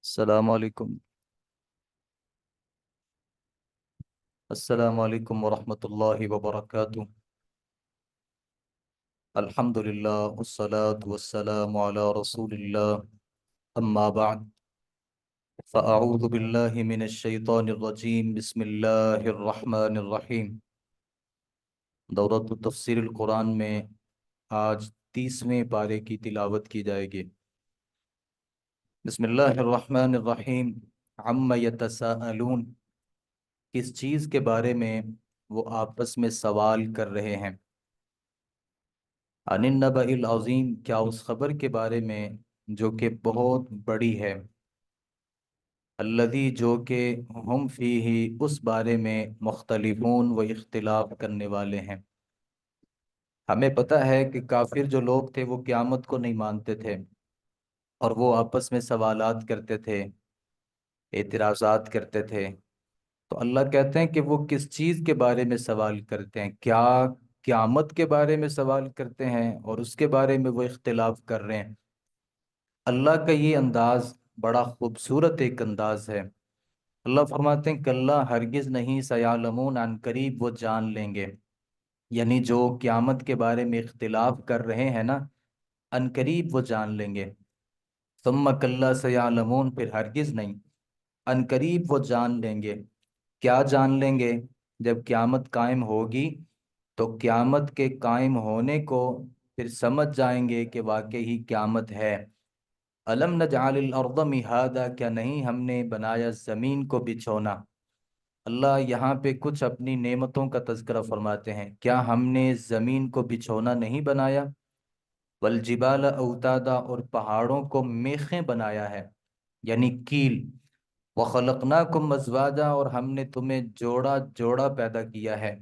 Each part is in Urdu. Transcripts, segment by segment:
السلام علیکم ورحمۃ اللہ وبرکاتہ۔ الحمد للہ والصلاة والسلام علی رسول اللہ، اما بعد فاعوذ باللہ من الشیطان الرجیم، بسم اللہ الرحمن الرحیم۔ دورۃ تفسیر القرآن میں آج 30ویں پارے کی تلاوت کی جائے گی۔ بسم اللہ الرحمن الرحیم۔ عم یتساءلون، کس چیز کے بارے میں وہ آپس میں سوال کر رہے ہیں۔ عن النبأ العظیم، کیا اس خبر کے بارے میں جو کہ بہت بڑی ہے۔ الذی، جو کہ ہم فیہ، اس بارے میں مختلفون و اختلاف کرنے والے ہیں۔ ہمیں پتہ ہے کہ کافر جو لوگ تھے وہ قیامت کو نہیں مانتے تھے، اور وہ آپس میں سوالات کرتے تھے، اعتراضات کرتے تھے۔ تو اللہ کہتے ہیں کہ وہ کس چیز کے بارے میں سوال کرتے ہیں، کیا قیامت کے بارے میں سوال کرتے ہیں اور اس کے بارے میں وہ اختلاف کر رہے ہیں۔ اللہ کا یہ انداز بڑا خوبصورت ایک انداز ہے۔ اللہ فرماتے ہیں کہ اللہ ہرگز نہیں، سیعلمون، عن قریب وہ جان لیں گے، یعنی جو قیامت کے بارے میں اختلاف کر رہے ہیں نا، عن قریب وہ جان لیں گے۔ ثم کلا سیعلمون، پھر ہرگز نہیں، عن قریب وہ جان لیں گے۔ کیا جان لیں گے؟ جب قیامت قائم ہوگی تو قیامت کے قائم ہونے کو پھر سمجھ جائیں گے کہ واقعی قیامت ہے۔ الم نجعل الارض مہادا، کیا نہیں ہم نے بنایا زمین کو بچھونا۔ اللہ یہاں پہ کچھ اپنی نعمتوں کا تذکرہ فرماتے ہیں، کیا ہم نے زمین کو بچھونا نہیں بنایا۔ والجبال اوتادا، اور پہاڑوں کو میخیں بنایا ہے، یعنی کیل۔ وخلقناکم ازواجا، اور ہم نے تمہیں جوڑا جوڑا پیدا کیا ہے،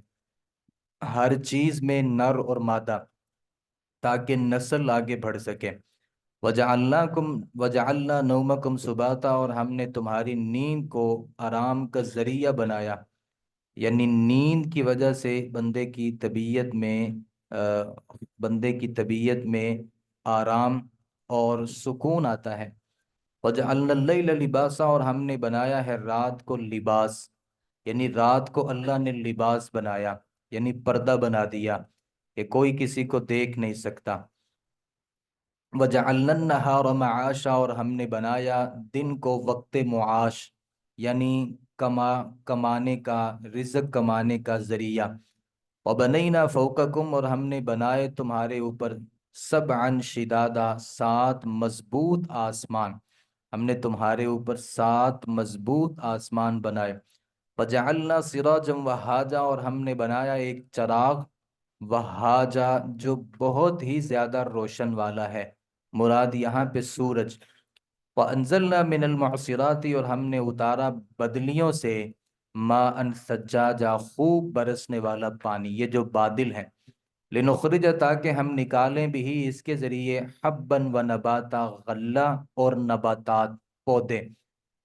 ہر چیز میں نر اور مادہ، تاکہ نسل آگے بڑھ سکے۔ وجعلنا نومکم سباتا، اور ہم نے تمہاری نیند کو آرام کا ذریعہ بنایا، یعنی نیند کی وجہ سے بندے کی طبیعت میں آرام اور سکون آتا ہے۔ وجعلنا اللیل لباسا، اور ہم نے بنایا ہے رات کو لباس، یعنی رات کو اللہ نے لباس بنایا، یعنی پردہ بنا دیا کہ کوئی کسی کو دیکھ نہیں سکتا۔ وجعلنا النہار معاشا، اور ہم نے بنایا دن کو وقت معاش، یعنی کمانے کا، رزق کمانے کا ذریعہ۔ وبنینا فوقکم، اور ہم نے بنائے تمہارے اوپر سبعا شدادا، 7 مضبوط آسمان، ہم نے تمہارے اوپر 7 مضبوط آسمان بنائے۔ وجعلنا سراجا وہاجا، اور ہم نے بنایا ایک چراغ، وہاجا، جو بہت ہی زیادہ روشن والا ہے، مراد یہاں پہ سورج۔ وانزلنا من المعصرات، اور ہم نے اتارا بدلیوں سے، ماء ثجاجا، خوب برسنے والا پانی، یہ جو بادل ہیں۔ لنخرج، تاکہ ہم نکالیں بھی اس کے ذریعے، حبا و نباتا، غلہ اور نباتات، پودے،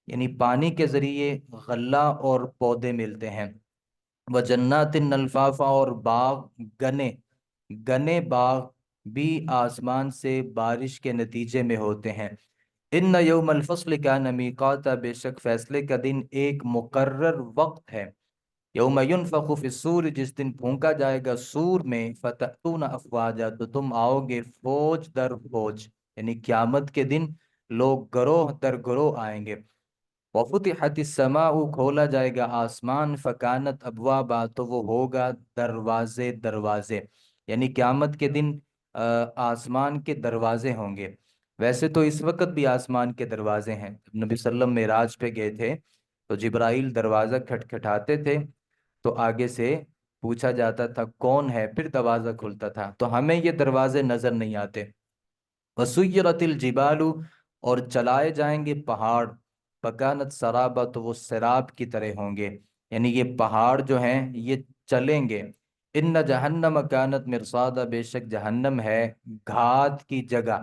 یعنی پانی کے ذریعے غلہ اور پودے ملتے ہیں۔ وجنات الفافا، اور باغ، گنے، گنے باغ بھی آسمان سے بارش کے نتیجے میں ہوتے ہیں۔ ان یوم الفصل کان میقاتا، بے شک فیصلے کا دن ایک مقرر وقت ہے۔ یوم ینفخ فی الصور، جس دن پھونکا جائے گا سور میں، فتأتون افواجا، تو تم آؤ گے فوج در فوج، یعنی قیامت کے دن لوگ گروہ در گروہ آئیں گے۔ وفتحت السماء، کھولا جائے گا آسمان، فکانت ابوابا، تو وہ ہوگا دروازے دروازے، یعنی قیامت کے دن آسمان کے دروازے ہوں گے۔ ویسے تو اس وقت بھی آسمان کے دروازے ہیں، جب نبی صلی اللہ علیہ وسلم معراج پہ گئے تھے تو جبرائیل دروازہ کھٹکھٹاتے تھے تو آگے سے پوچھا جاتا تھا کون ہے، پھر دروازہ کھلتا تھا، تو ہمیں یہ دروازے نظر نہیں آتے۔ وسیرت الجبال، اور چلائے جائیں گے پہاڑ، فکانت سرابا، تو وہ سراب کی طرح ہوں گے، یعنی یہ پہاڑ جو ہیں یہ چلیں گے۔ ان جہنم کانت مرصادا، بے شک جہنم ہے گھات کی جگہ،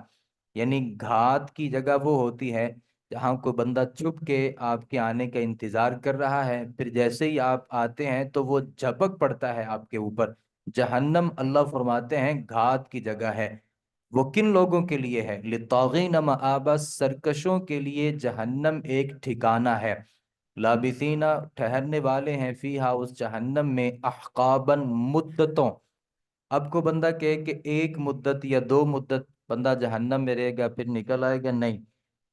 یعنی گھات کی جگہ وہ ہوتی ہے جہاں کوئی بندہ چھپ کے آپ کے آنے کا انتظار کر رہا ہے، پھر جیسے ہی آپ آتے ہیں تو وہ جھپک پڑتا ہے آپ کے اوپر۔ جہنم اللہ فرماتے ہیں گھات کی جگہ ہے۔ وہ کن لوگوں کے لیے ہے؟ للطاغین مآبا، سرکشوں کے لیے جہنم ایک ٹھکانہ ہے، لابثین ٹھہرنے والے ہیں، فیہا اس جہنم میں، احقاباً مدتوں۔ اب کو بندہ کہے کہ ایک مدت یا دو مدت بندہ جہنم میں رہے گا پھر نکل آئے گا، نہیں،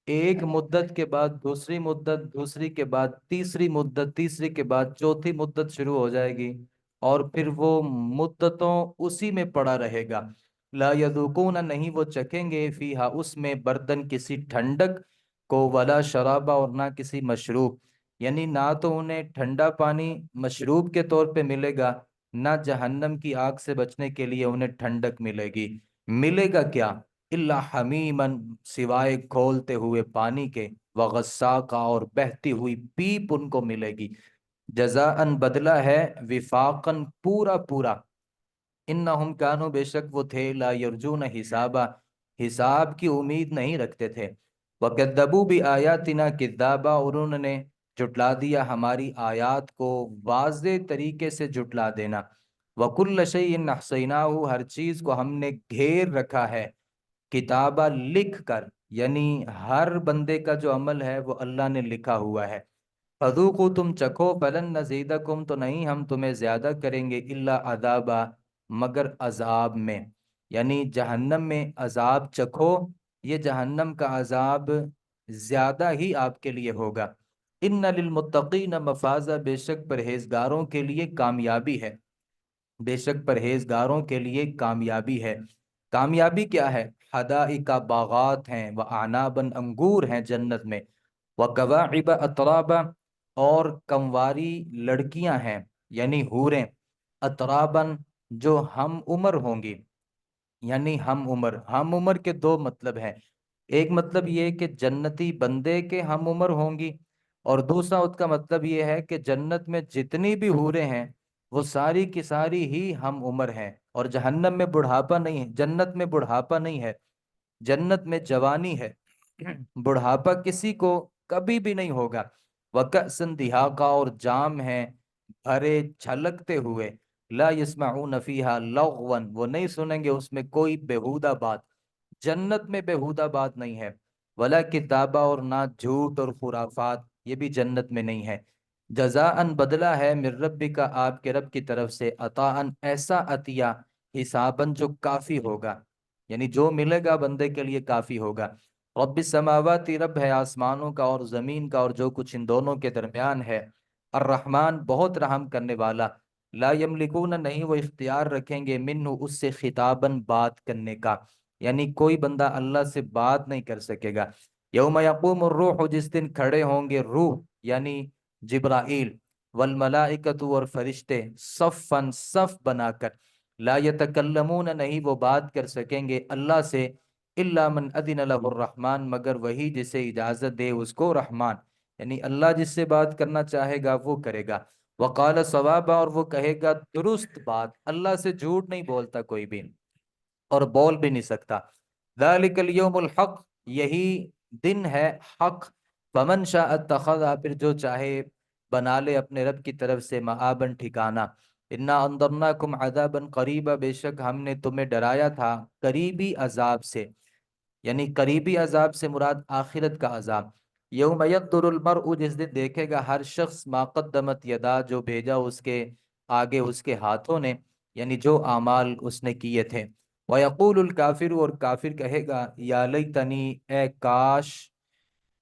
ایک مدت کے بعد دوسری مدت، دوسری کے بعد تیسری مدت، تیسری کے بعد چوتھی مدت شروع ہو جائے گی، اور پھر وہ مدتوں اسی میں پڑا رہے گا۔ لا یذوقون، نہیں وہ چکھیں گے، فیہا اس میں، بردن کسی ٹھنڈک کو، ولا شرابہ اور نہ کسی مشروب، یعنی نہ تو انہیں ٹھنڈا پانی مشروب کے طور پہ ملے گا، نہ جہنم کی آگ سے بچنے کے لیے انہیں ٹھنڈک ملے گی۔ ملے گا کیا؟ الا حمیمن، سوائے کھولتے ہوئے پانی کے، وغساقا اور بہتی ہوئی پیپ ان کو ملے گی، جزاءً بدلہ ہے، وفاقاً پورا پورا، انہم کانوا، بے شک وہ تھے، لا یرجون حسابا، حساب کی امید نہیں رکھتے تھے، وکذبوا بآیاتنا کذابا، اور انہوں نے جھٹلا دیا ہماری آیات کو، واضح طریقے سے جھٹلا دینا، وکل شیء احصیناہ، ہر چیز کو ہم نے گھیر رکھا ہے، کتابہ لکھ کر، یعنی ہر بندے کا جو عمل ہے وہ اللہ نے لکھا ہوا ہے۔ فذوقوا، تم چکھو، فلن نزیدکم، تو نہیں ہم تمہیں زیادہ کریں گے، الا عذابا، مگر عذاب میں، یعنی جہنم میں عذاب چکھو، یہ جہنم کا عذاب زیادہ ہی آپ کے لیے ہوگا۔ ان للمتقین مفازا، بے شک پرہیزگاروں کے لیے کامیابی ہے، بے شک پرہیزگاروں کے لیے کامیابی ہے۔ کامیابی کیا ہے؟ حدائق، باغات ہیں، وعنابن، انگور ہیں جنت میں، وکواعب اترابا، اور کمواری لڑکیاں ہیں، یعنی حوریں، اترابن، جو ہم عمر ہوں گی، یعنی ہم عمر کے دو مطلب ہیں، ایک مطلب یہ کہ جنتی بندے کے ہم عمر ہوں گی، اور دوسرا اس کا مطلب یہ ہے کہ جنت میں جتنی بھی حوریں ہیں وہ ساری کی ساری ہی ہم عمر ہیں، اور جہنم میں بڑھاپا نہیں ہے، جنت میں بڑھاپا نہیں ہے، جنت میں جوانی ہے، بڑھاپا کسی کو کبھی بھی نہیں ہوگا۔ وَكَأْسًا دِهَاقًا، اور جام ہیں بھرے چھلکتے ہوئے، لا يسمعون فیہا لغوا، وہ نہیں سنیں گے اس میں کوئی بےہودہ بات، جنت میں بےہودہ بات نہیں ہے، ولا کتابہ، اور نہ جھوٹ اور خرافات، یہ بھی جنت میں نہیں ہے، جزاءً بدلہ ہے، من ربک، آپ کے رب کی طرف سے، عطاءً ایسا عطیہ، حساباً جو کافی ہوگا، یعنی جو ملے گا بندے کے لیے کافی ہوگا۔ رب السماوات، رب ہے آسمانوں کا اور زمین کا اور جو کچھ ان دونوں کے درمیان ہے، الرحمن، بہت رحم کرنے والا، لا یملکون، نہیں وہ اختیار رکھیں گے، منہ، اس سے، خطاباً، بات کرنے کا، یعنی کوئی بندہ اللہ سے بات نہیں کر سکے گا۔ یوم یقوم الروح، جس دن کھڑے ہوں گے روح، یعنی جبرائیل، والملائکۃ، اور فرشتے، صفاً، صف بنا کر، لا یتکلمون، نہیں وہ بات کر سکیں گے اللہ سے، الا من اذن له الرحمن، مگر وہی جسے اجازت دے اس کو رحمان، یعنی اللہ جس سے بات کرنا چاہے گا وہ کرے گا۔ وقال صوابا، اور وہ کہے گا درست بات، اللہ سے جھوٹ نہیں بولتا کوئی بھی، اور بول بھی نہیں سکتا۔ ذالک الیوم الحق، یہی دن ہے حق، فمن شاء اتخذ، پھر جو چاہے بنا لے اپنے رب کی طرف سے مآبن، ٹھکانہ۔ انا انذرناکم عذابا قریبا، بے شک ہم نے تمہیں ڈرایا تھا قریبی عذاب سے، یعنی قریبی عذاب سے مراد آخرت کا عذاب۔ یوم یقدر المرء، جس دن دیکھے گا ہر شخص، ما قدمت یدا، جو بھیجا اس کے آگے اس کے ہاتھوں نے، یعنی جو اعمال اس نے کیے تھے۔ وَيَقُولُ الْكَافِرُ، اور کافر کہے گا، یا لیتنی، اے کاش،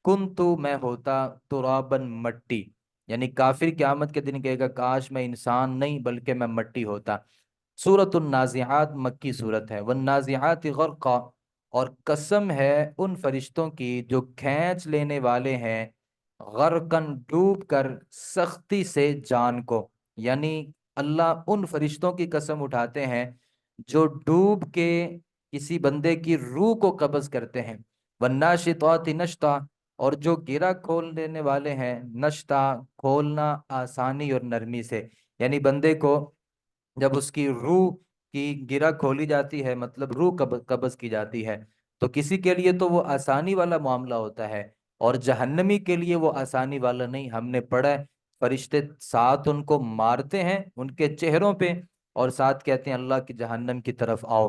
کنتو، میں ہوتا، ترابن، مٹی، یعنی کافر قیامت کے دن کہے گا کاش میں انسان نہیں بلکہ میں مٹی ہوتا۔ سورۃ النازعات، مکی صورت ہے۔ والنازعات غرقا، اور قسم ہے ان فرشتوں کی جو کھینچ لینے والے ہیں، غرقن، ڈوب کر، سختی سے جان کو، یعنی اللہ ان فرشتوں کی قسم اٹھاتے ہیں جو ڈوب کے کسی بندے کی روح کو قبض کرتے ہیں۔ والناشطات نشطا، اور جو گرہ کھول دینے والے ہیں، نشطا، کھولنا آسانی اور نرمی سے، یعنی بندے کو جب اس کی روح کی گرہ کھولی جاتی ہے، مطلب روح قبض کی جاتی ہے، تو کسی کے لیے تو وہ آسانی والا معاملہ ہوتا ہے، اور جہنمی کے لیے وہ آسانی والا نہیں۔ ہم نے پڑھا ہے فرشتے ساتھ ان کو مارتے ہیں ان کے چہروں پہ، اور ساتھ کہتے ہیں اللہ کی جہنم کی طرف آؤ،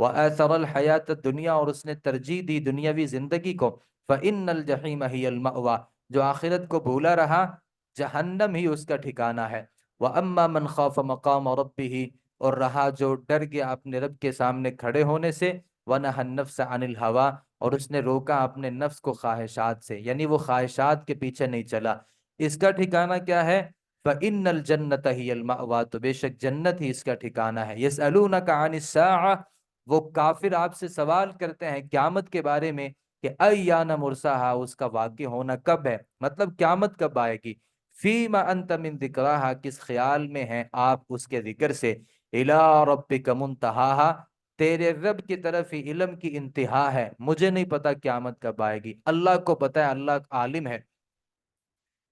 وآثر الحیات الدنیا، اور اس نے ترجیح دی دنیاوی زندگی کو، فإن الجحیم ہی المأوی، جو آخرت کو بھولا رہا جہنم ہی اس کا ٹھکانہ ہے۔ وأما من خاف مقام ربہ، اور رہا جو ڈر گیا اپنے رب کے سامنے کھڑے ہونے سے، ونہى النفس عن الہویٰ، اور اس نے روکا اپنے نفس کو خواہشات سے، یعنی وہ خواہشات کے پیچھے نہیں چلا، اس کا ٹھکانہ کیا ہے؟ فإن الجنة هي المأوى، تو بے شک جنت ہی اس کا ٹھکانہ ہے۔ يسألونك عن الساعة، وہ کافر آپ سے سوال کرتے ہیں قیامت کے بارے میں کہ ایان مرساہا، اس کا واقع ہونا کب ہے، مطلب قیامت کب آئے گی۔ فیما انت من ذکراہا، کس خیال میں ہیں آپ اس کے ذکر سے۔ الی ربک منتہاہا، تیرے رب کی طرف ہی علم کی انتہا ہے، مجھے نہیں پتا قیامت کب آئے گی، اللہ کو پتا ہے، اللہ عالم ہے۔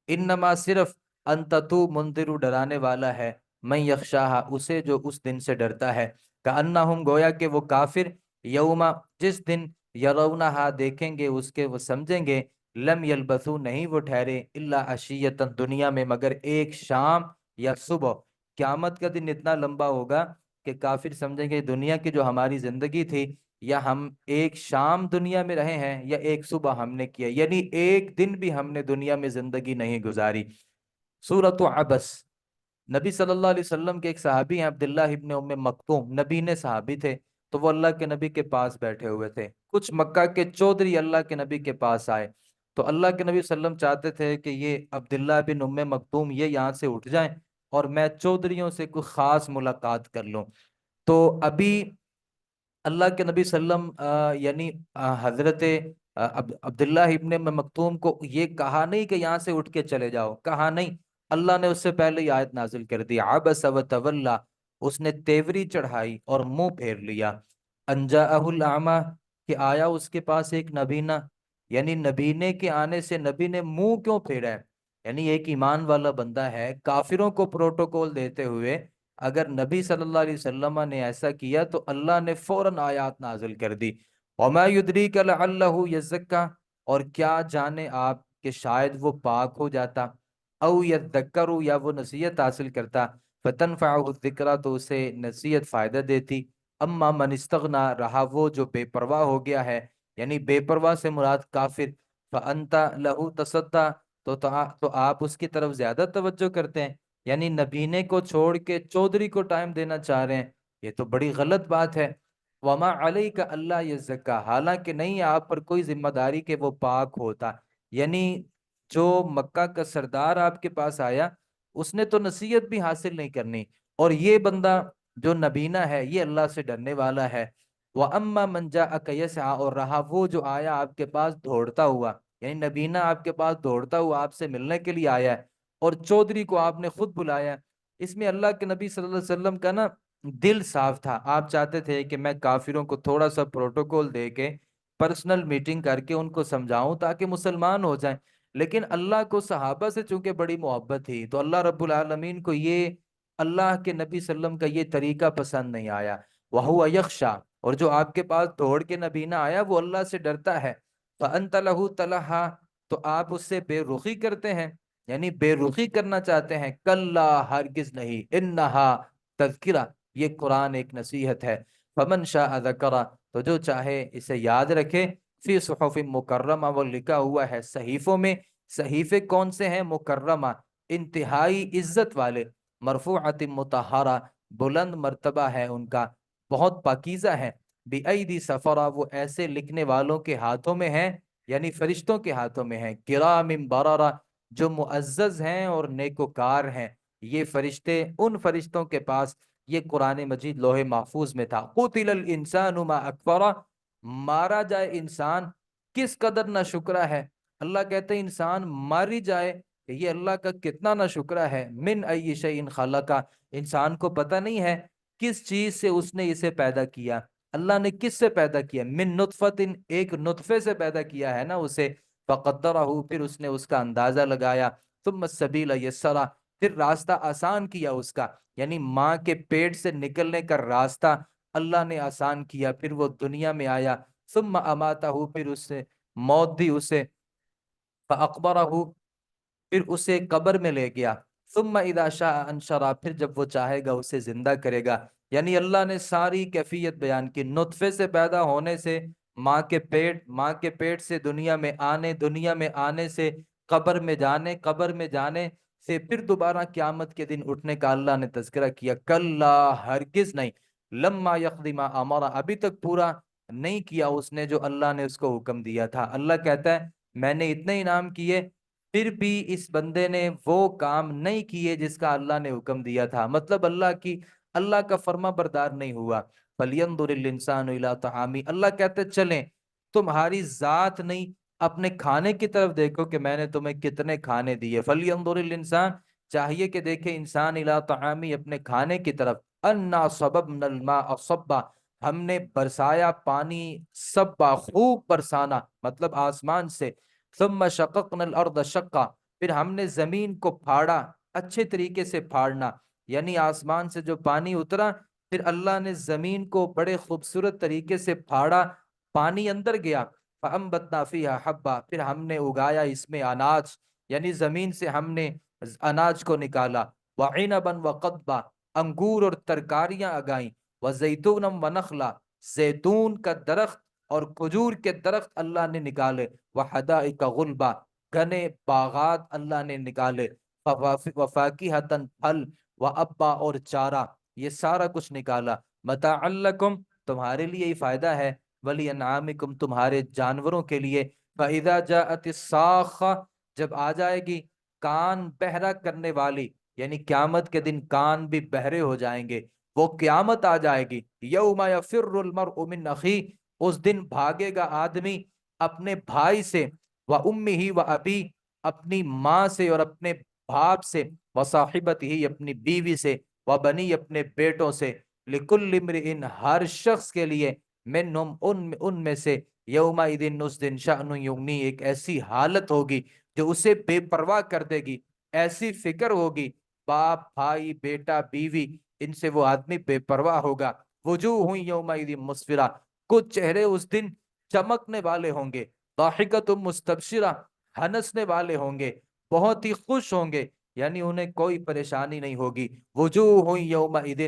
انما صرف انت تو منذر، ڈرانے والا ہے، من یخشاہا، اسے جو اس دن سے ڈرتا ہے۔ کأنہم، گویا کہ وہ کافر، یوما، جس دن، یرونہا، دیکھیں گے اس کے، وہ سمجھیں گے، لم یلبثو، نہیں وہ ٹھہرے، الا عشیۃً، دنیا میں مگر ایک شام یا صبح۔ قیامت کا دن اتنا لمبا ہوگا کہ کافر سمجھیں گے دنیا کی جو ہماری زندگی تھی، یا ہم ایک شام دنیا میں رہے ہیں یا ایک صبح ہم نے کیا، یعنی ایک دن بھی ہم نے دنیا میں زندگی نہیں گزاری۔ سورۃ عبس، نبی صلی اللہ علیہ وسلم کے ایک صحابی ہیں عبداللہ ابن ام مکتوم، نبی نے صحابی تھے، تو وہ اللہ کے نبی کے پاس بیٹھے ہوئے تھے، کچھ مکہ کے چودھری اللہ کے نبی کے پاس آئے، تو اللہ کے نبی صلی اللہ علیہ وسلم چاہتے تھے کہ یہ عبداللہ بن ام مکتوم یہ یہاں سے اٹھ جائیں اور میں چودھریوں سے کوئی خاص ملاقات کر لوں۔ تو ابھی اللہ کے نبی صلی اللہ علیہ وسلم یعنی حضرت عبداللہ ابن مکتوم کو یہ کہا نہیں کہ یہاں سے اٹھ کے چلے جاؤ، کہا نہیں، اللہ نے اس سے پہلے یہ آیت نازل کر دی، عبس وتولی، اس نے تیوری چڑھائی اور منہ پھیر لیا، ان جاءہ الاعمی، کہ آیا اس کے پاس ایک نبینہ، یعنی نبینے کے آنے سے نبی نے منہ کیوں پھیرا ہے؟ یعنی ایک ایمان والا بندہ ہے، کافروں کو پروٹوکول دیتے ہوئے اگر نبی صلی اللہ علیہ وسلم نے ایسا کیا تو اللہ نے فوراً آیات نازل کر دی، وما یدریک لعلہ یزکا، اور کیا جانے آپ کہ شاید وہ پاک ہو جاتا، او یذکر، یا وہ نصیحت حاصل کرتا، فتنفعہ الذکرہ، تو اسے نصیحت فائدہ دیتی، اما من استغنا، رہا وہ جو بے پرواہ ہو گیا ہے، یعنی بے پرواہ سے مراد کافر، فانت لہ تصدی، تو آپ اس کی طرف زیادہ توجہ کرتے ہیں، یعنی نبینے کو چھوڑ کے چودھری کو ٹائم دینا چاہ رہے ہیں، یہ تو بڑی غلط بات ہے۔ وما علیک اللہ یزکا، حالانکہ نہیں ہے آپ پر کوئی ذمہ داری کہ وہ پاک ہوتا، یعنی جو مکہ کا سردار آپ کے پاس آیا اس نے تو نصیحت بھی حاصل نہیں کرنی، اور یہ بندہ جو نبینا ہے یہ اللہ سے ڈرنے والا ہے۔ وَأَمَّا مَنْ جَاءَكَ يَسْعَىٰ، اور رہا وہ جو آیا آپ کے پاس دوڑتا ہوا، یعنی نبینا آپ کے پاس دوڑتا ہوا آپ سے ملنے کے لیے آیا ہے، اور چودھری کو آپ نے خود بلایا، اس میں اللہ کے نبی صلی اللہ علیہ وسلم کا نا دل صاف تھا، آپ چاہتے تھے کہ میں کافروں کو تھوڑا سا پروٹوکول دے کے پرسنل میٹنگ کر کے ان کو سمجھاؤں تاکہ مسلمان ہو جائیں، لیکن اللہ کو صحابہ سے چونکہ بڑی محبت تھی تو اللہ رب العالمین کو یہ اللہ کے نبی صلی اللہ علیہ وسلم کا یہ طریقہ پسند نہیں آیا۔ وَهُوَ يَخْشَىٰ، اور جو آپ کے پاس دوڑ کے نبینا آیا وہ اللہ سے ڈرتا ہے، فَأَنْتَ لَهُ تَلَحَّىٰ، تو آپ اس سے بے رخی کرتے ہیں، یعنی بے رخی کرنا چاہتے ہیں، کلا، ہرگز نہیں، انہا تذکرہ، یہ قرآن ایک نصیحت ہے، فمن شاء ذکرہ، تو جو چاہے اسے یاد رکھے، فی صحف مکرمہ، وہ لکھا ہوا ہے صحیفوں میں، صحیفے کون سے ہیں؟ مکرمہ، انتہائی عزت والے، مرفوعۃ مطہرہ، بلند مرتبہ ہے ان کا، بہت پاکیزہ ہے، بِأَيْدِي سفرہ، وہ ایسے لکھنے والوں کے ہاتھوں میں ہیں، یعنی فرشتوں کے ہاتھوں میں ہیں، کرام بررہ، جو معزز ہیں اور نیکوکار ہیں، یہ فرشتے، ان فرشتوں کے پاس یہ قرآن مجید لوح محفوظ میں تھا۔ قتل الانسان ما اکفرہ، مارا جائے انسان کس قدر نہ شکرہ ہے، اللہ کہتے ہیں انسان ماری جائے کہ یہ اللہ کا کتنا نہ شکرہ ہے، من ای شیء خلقہ، انسان کو پتہ نہیں ہے کس چیز سے اس نے اسے پیدا کیا، اللہ نے کس سے پیدا کیا، من نطفت، ایک نطفے سے پیدا کیا ہے نا اسے، فقدرہ، پھر اس نے اس کا اندازہ لگایا، ثم السبیل یسرہ، پھر راستہ آسان کیا اس کا، یعنی ماں کے پیٹ سے نکلنے کا راستہ اللہ نے آسان کیا، پھر وہ دنیا میں آیا، ثم اماتہ، پھر اس سے موت دی اسے، فاقبرہ، پھر اسے قبر میں لے گیا، ثم اذا شاء انشرہ، پھر جب وہ چاہے گا اسے زندہ کرے گا، یعنی اللہ نے ساری کیفیت بیان کی، نطفے سے پیدا ہونے سے، ماں کے پیٹ سے دنیا میں آنے سے، قبر میں جانے سے، پھر دوبارہ قیامت کے دن اٹھنے کا اللہ نے تذکرہ کیا۔ کلا، ہرگز نہیں، لما یقضی ما امر، ابھی تک پورا نہیں کیا اس نے جو اللہ نے اس کو حکم دیا تھا۔ اللہ کہتا ہے میں نے اتنے انعام کیے، پھر بھی اس بندے نے وہ کام نہیں کیے جس کا اللہ نے حکم دیا تھا، مطلب اللہ کا فرما بردار نہیں ہوا۔ فَلْيَنظُرِ الْإِنسَانُ إِلَىٰ طَعَامِهِ، اللہ کہتے چلیں تمہاری ذات نہیں، اپنے کھانے کی طرف دیکھو کہ میں نے تمہیں کتنے کھانے دیے۔ فَلْيَنظُرِ الْإِنسَانُ، چاہیے کہ دیکھے انسان، إِلَىٰ طَعَامِهِ، اپنے کھانے کی طرف۔ أَنَّا صَبَبْنَا الْمَاءَ صَبًّا، ہم نے برسایا پانی، صبا، خوب برسانا، مطلب آسمان سے۔ ثُمَّ شَقَقْنَا الْأَرْضَ شَقًّا، پھر ہم نے زمین کو پھاڑا، اچھے طریقے سے پھاڑنا، یعنی آسمان سے جو پانی اترا، پھر اللہ نے زمین کو بڑے خوبصورت طریقے سے پھاڑا، پانی اندر گیا۔ فَأَنبَتْنَا فِيهَا حَبًّا، پھر ہم نے اگایا اس میں اناج، یعنی زمین سے ہم نے اناج کو نکالا۔ وَعِنَبًا وَقَضْبًا، انگور اور ترکاریاں اگائیں۔ وَزَيْتُونًا وَنَخْلًا، زیتون کا درخت اور کھجور کے درخت اللہ نے نکالے۔ وَحَدَائِقَ غُلْبًا، گھنے باغات اللہ نے نکالے۔ وَفَاكِهَةً، پھل، وَأَبًّا، اور چارہ، یہ سارا کچھ نکالا۔ مَتَاعًا لَكُمْ، تمہارے لیے ہی فائدہ ہے، وَلِأَنْعَامِكُمْ، تمہارے جانوروں کے لیے۔ فَإِذَا جَاءَتِ الصَّاخَّةُ، جب آ جائے گی کان بہرا کرنے والی، یعنی قیامت کے دن کان بھی بہرے ہو جائیں گے، وہ قیامت آ جائے گی۔ یوم یفر المرء من اخیہ، اس دن بھاگے گا آدمی اپنے بھائی سے، وامہ وابی، اپنی ماں سے اور اپنے باپ سے، وصاحبتہ، اپنی بیوی سے، وبنی، اپنے بیٹوں سے، لکل امرئ، ہر شخص کے لیے، منہم، ان میں سے، یومئذ، اس دن، شأن یغنی، ایک ایسی حالت ہوگی جو اسے بے پرواہ کر دے گی، ایسی فکر ہوگی، باپ، بھائی، بیٹا، بیوی، ان سے وہ آدمی بے پرواہ ہوگا۔ وجوہ یومئذ مسفرہ، کچھ چہرے اس دن چمکنے والے ہوں گے، ضاحکۃ مستبشرہ، ہنسنے والے ہوں گے، بہت ہی خوش ہوں گے، یعنی انہیں کوئی پریشانی نہیں ہوگی۔ وجوہ یومئذ،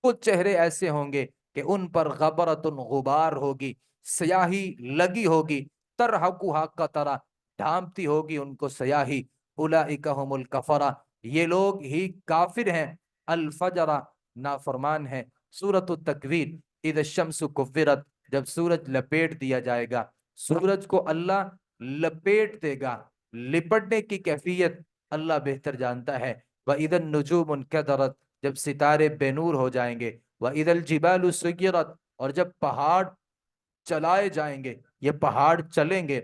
کچھ چہرے ایسے ہوں گے کہ ان پر غبرۃ، غبار ہوگی، سیاہی لگی ہوگی، ترہقھا قطرہ، ڈھانپتی ہوگی ان کو سیاہی۔ اولئک ھم الکفرہ، یہ لوگ ہی کافر ہیں، الفجرہ، نافرمان ہیں۔ سورۃ التکویر، اذا الشمس کورت، جب سورج لپیٹ دیا جائے گا، سورج کو اللہ لپیٹ دے گا، لپٹنے کی کیفیت اللہ بہتر جانتا ہے۔ وَإِذَا النُّجُومُ انْكَدَرَتْ، جب ستارے بے نور ہو جائیں گے۔ وَإِذَا الْجِبَالُ سُيِّرَتْ، اور جب پہاڑ چلائے جائیں گے، یہ پہاڑ چلیں گے۔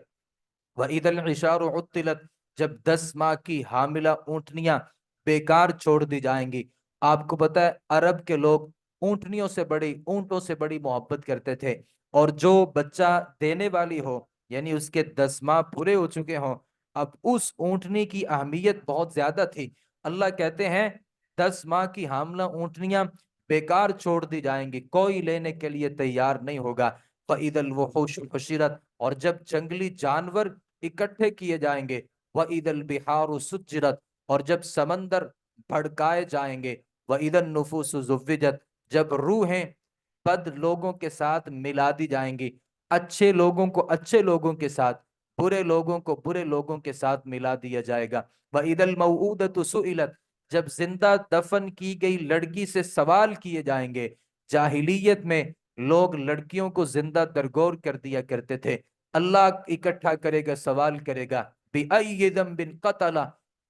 وَإِذَا الْعِشَارُ عُطِّلَتْ، جب 10 ماہ کی حاملہ اونٹنیاں بیکار چھوڑ دی جائیں گی۔ آپ کو پتا ہے عرب کے لوگ اونٹوں سے بڑی محبت کرتے تھے، اور جو بچہ دینے والی ہو، یعنی اس کے 10 ماہ پورے ہو چکے ہوں، اب اس اونٹنی کی اہمیت بہت زیادہ تھی۔ اللہ کہتے ہیں 10 ماہ کی حاملہ اونٹنیاں بیکار چھوڑ دی جائیں گی، کوئی لینے کے لیے تیار نہیں ہوگا۔ فَإِذَا الْوُحُوشُ حُشِرَتْ، اور جب جنگلی جانور اکٹھے کیے جائیں گے۔ وَإِذَا الْبِحَارُ سُجِّرَتْ، اور جب سمندر بھڑکائے جائیں گے۔ وَإِذَا النُّفُوسُ زُوِّجَتْ، جب روحیں بد لوگوں کے ساتھ ملا دی جائیں گی، اچھے لوگوں کو اچھے لوگوں کے ساتھ، برے لوگوں کو برے لوگوں کے ساتھ ملا دیا جائے گا۔ وَإِذَا الْمَوْءُودَةُ سُئِلَتْ، جب زندہ دفن کی گئی لڑکی سے سوال کیے جائیں گے۔ جاہلیت میں لوگ لڑکیوں کو زندہ درگور کر دیا کرتے تھے، اللہ اکٹھا کرے گا، سوال کرے گا، بِأَيِّ ذَنبٍ قَتَلَ،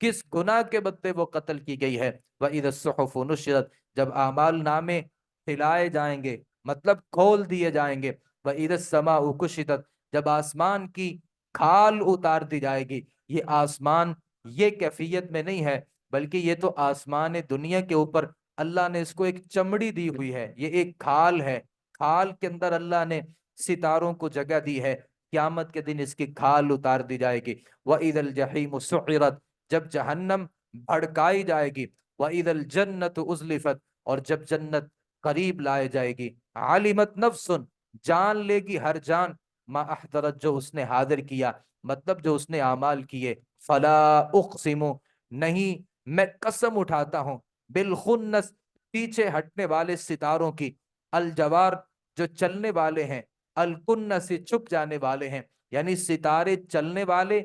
کس گناہ کے بدلے وہ قتل کی گئی ہے۔ وَإِذَا الصُّحُفُ نُشِرَتْ، جب اعمال نامے پھیلائے جائیں گے، مطلب کھول دیے جائیں گے۔ وَإِذَا السَّمَاءُ كُشِطَتْ، جب آسمان کی کھال اتار دی جائے گی۔ یہ آسمان یہ کیفیت میں نہیں ہے، بلکہ یہ تو آسمان دنیا کے اوپر اللہ نے اس کو ایک چمڑی دی ہوئی ہے، یہ ایک کھال ہے، کھال کے اندر اللہ نے ستاروں کو جگہ دی ہے، قیامت کے دن اس کی کھال اتار دی جائے گی۔ وَإِذَا الْجَحِيمُ سُعِّرَتْ، جب جہنم بھڑکائی جائے گی۔ وَإِذَا الْجَنَّةُ أُزْلِفَتْ، اور جب جنت قریب لائے جائے گی۔ عَلِمَتْ نَفْسٌ، جان لے گی ہر جان، ما احضرت، جو اس نے حاضر کیا، مطلب جو اس نے اعمال کیے۔ فلا اقسم، نہیں میں قسم اٹھاتا ہوں، بالخنس، پیچھے ہٹنے والے ستاروں کی، الجوار جو چلنے والے ہیں، الکنہ سے چھپ جانے والے ہیں، یعنی ستارے چلنے والے،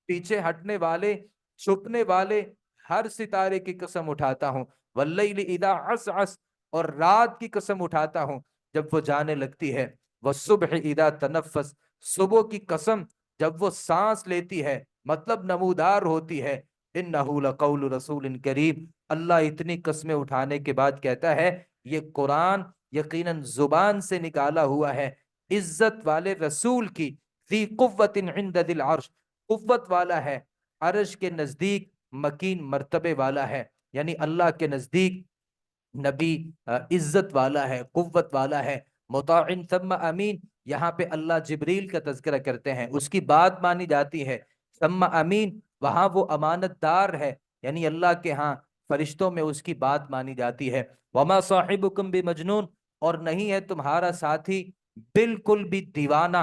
پیچھے ہٹنے والے، چھپنے والے، ہر ستارے کی قسم اٹھاتا ہوں، واللیل اذا عسعس، اور رات کی قسم اٹھاتا ہوں جب وہ جانے لگتی ہے، والصبح اذا تنفس، صبح کی قسم جب وہ سانس لیتی ہے، مطلب نمودار ہوتی ہے، انہ لقول رسول کریم، اللہ اتنی قسمیں اٹھانے کے بعد کہتا ہے یہ قرآن یقیناً زبان سے نکالا ہوا ہے عزت والے رسول کی، ذی قوت عند ذی العرش، قوت والا ہے، عرش کے نزدیک مکین مرتبے والا ہے، یعنی اللہ کے نزدیک نبی عزت والا ہے، قوت والا ہے، مطاع ثم امین، یہاں پہ اللہ جبریل کا تذکرہ کرتے ہیں، اس کی بات مانی جاتی ہے، ثم امین، وہاں وہ امانت دار ہے، یعنی اللہ کے ہاں فرشتوں میں اس کی بات مانی جاتی ہے، وما صاحبکم بمجنون، اور نہیں ہے تمہارا ساتھی بالکل بھی دیوانہ،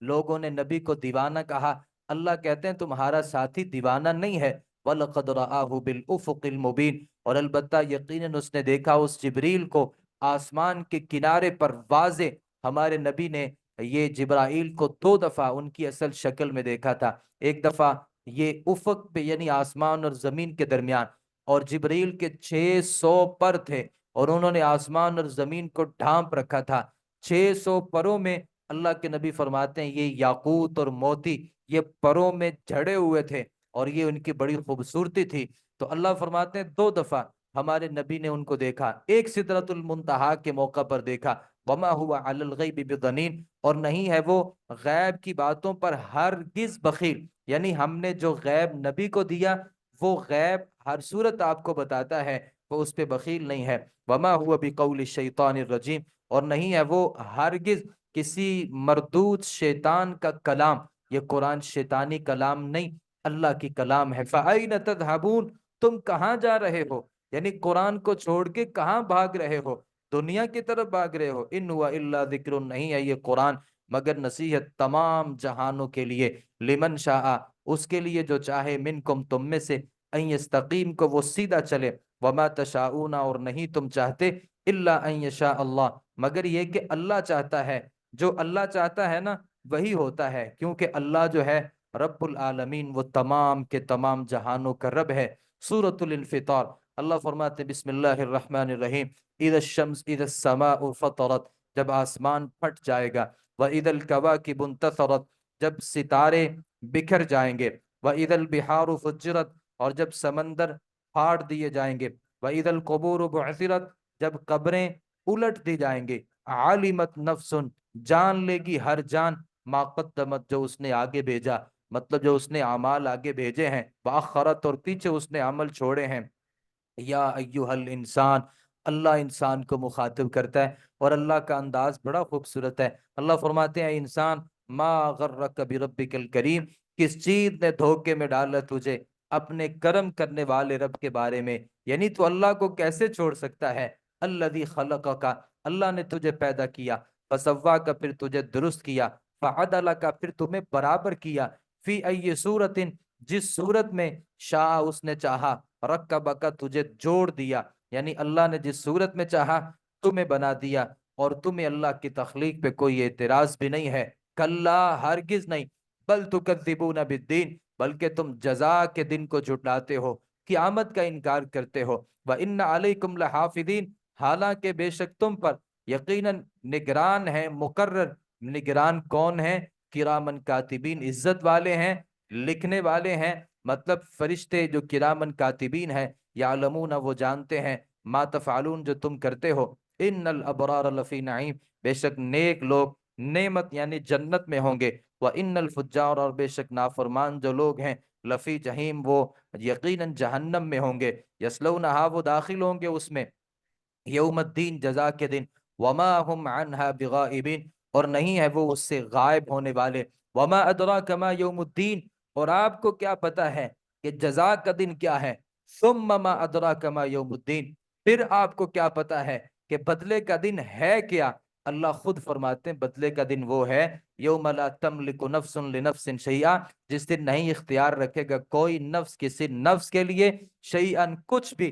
لوگوں نے نبی کو دیوانہ کہا، اللہ کہتے ہیں تمہارا ساتھی دیوانہ نہیں ہے، وَلَقَدْ رَآهُ بِالْأُفُقِ الْمُبِينِ، اور البتہ یقیناً اس نے دیکھا اس جبریل کو آسمان کے کنارے پر واضح، ہمارے نبی نے یہ جبرائیل کو 2 دفعہ ان کی اصل شکل میں دیکھا تھا، ایک دفعہ یہ افق پہ یعنی آسمان اور زمین کے درمیان، اور جبریل کے 600 پر تھے اور انہوں نے آسمان اور زمین کو ڈھانپ رکھا تھا، 600 پروں میں اللہ کے نبی فرماتے ہیں یہ یاقوت اور موتی یہ پروں میں جڑے ہوئے تھے اور یہ ان کی بڑی خوبصورتی تھی، تو اللہ فرماتے ہیں 2 دفعہ ہمارے نبی نے ان کو دیکھا، ایک سدرۃ المنتہا کے موقع پر دیکھا، وما ہوا علی الغیب بضنین، اور نہیں ہے وہ غیب کی باتوں پر ہرگز بخیل، یعنی ہم نے جو غیب نبی کو دیا وہ غیب ہر صورت آپ کو بتاتا ہے، وہ اس پہ بخیل نہیں ہے، وما ہوا بقول الشیطان الرجیم، اور نہیں ہے وہ ہرگز کسی مردود شیطان کا کلام، یہ قرآن شیطانی کلام نہیں، اللہ کی کلام ہے، فَأَيْنَ تَذْهَبُونَ، تم کہاں جا رہے ہو، یعنی قرآن کو چھوڑ کے کہاں بھاگ رہے ہو، دنیا کی طرف بھاگ رہے ہو، ان ہوا الا ذکر، نہیں ہے یہ قرآن مگر نصیحت تمام جہانوں کے لیے، لمن شاء، اس کے لیے جو چاہے، منکم تم میں سے، ان یستقیم کو وہ سیدھا چلے، وما تشاؤون، اور نہیں تم چاہتے، الا ان یشاء اللہ، مگر یہ کہ اللہ چاہتا ہے، جو اللہ چاہتا ہے نا وہی ہوتا ہے، کیونکہ اللہ جو ہے رب العالمین وہ تمام کے تمام جہانوں کا رب ہے۔ سورۃ الانفطار، اللہ فرماتے ہیں بسم اللہ الرحمن الرحیم، اذا الشمس اذا السماء فطرت، جب آسمان پھٹ جائے گا، واذا الکواکب انتثرت، جب ستارے بکھر جائیں گے، واذا البحار فجرت، اور جب سمندر پھاڑ دیے جائیں گے، واذا القبور بعثرت، جب قبریں الٹ دی جائیں گے، عالمت نفس، جان لے گی ہر جان، ما قدمت، جو اس نے آگے بھیجا، مطلب جو اس نے اعمال آگے بھیجے ہیں، باخرت، اور پیچھے اس نے عمل چھوڑے ہیں، یا ایوہ الانسان، اللہ انسان کو مخاطب کرتا ہے، اور اللہ کا انداز بڑا خوبصورت ہے، اللہ فرماتے ہیں انسان، ما غرک بربک الکریم، کس چیز نے دھوکے میں ڈالا تجھے اپنے کرم کرنے والے رب کے بارے میں، یعنی تو اللہ کو کیسے چھوڑ سکتا ہے، الذی خلقک، اللہ نے تجھے پیدا کیا، فسواک، پھر تجھے درست کیا، فعدلک، پھر تمہیں برابر کیا، فی ای صورت، جس صورت میں شاء اس نے چاہا، رکبک، تجھے جوڑ دیا، یعنی اللہ نے جس صورت میں چاہا تمہیں بنا دیا، اور تمہیں اللہ کی تخلیق پہ کوئی اعتراض بھی نہیں ہے، کلا، ہرگز نہیں، بل تکذبون بالدین، بلکہ تم جزا کے دن کو جھٹلاتے ہو، قیامت کا انکار کرتے ہو، وَإِنَّ عَلَيْكُمْ لَحَافِظِينَ، حالانکہ بے شک تم پر یقیناً نگران ہے، مقرر، نگران کون ہیں، کرامن کاتبین، عزت والے ہیں، لکھنے والے ہیں، مطلب فرشتے جو کرامن کاتبین ہیں، یعلمون، وہ جانتے ہیں، ما تفعلون، جو تم کرتے ہو، ان الابرار لفی نعیم، بے شک نیک لوگ نعمت یعنی جنت میں ہوں گے، وان الفجار، اور بے شک نافرمان جو لوگ ہیں، لفی جہیم، وہ یقیناً جہنم میں ہوں گے، یسلونہا، وہ داخل ہوں گے اس میں، یوم الدین، جزا کے دن، وما هم عنها بغائبین، اور نہیں ہے وہ اس سے غائب ہونے والے، وما ادراک ما یوم الدین، اور آپ کو کیا پتا ہے کہ جزا کا دن کیا ہے، ثم ما ادراک ما یوم الدین، پھر آپ کو کیا پتا ہے کہ بدلے کا دن ہے کیا، اللہ خود فرماتے ہیں بدلے کا دن وہ ہے، یوم لا تملک نفس لنفس شیئا، جس دن نہیں اختیار رکھے گا کوئی نفس کسی نفس کے لیے، شیئا، کچھ بھی،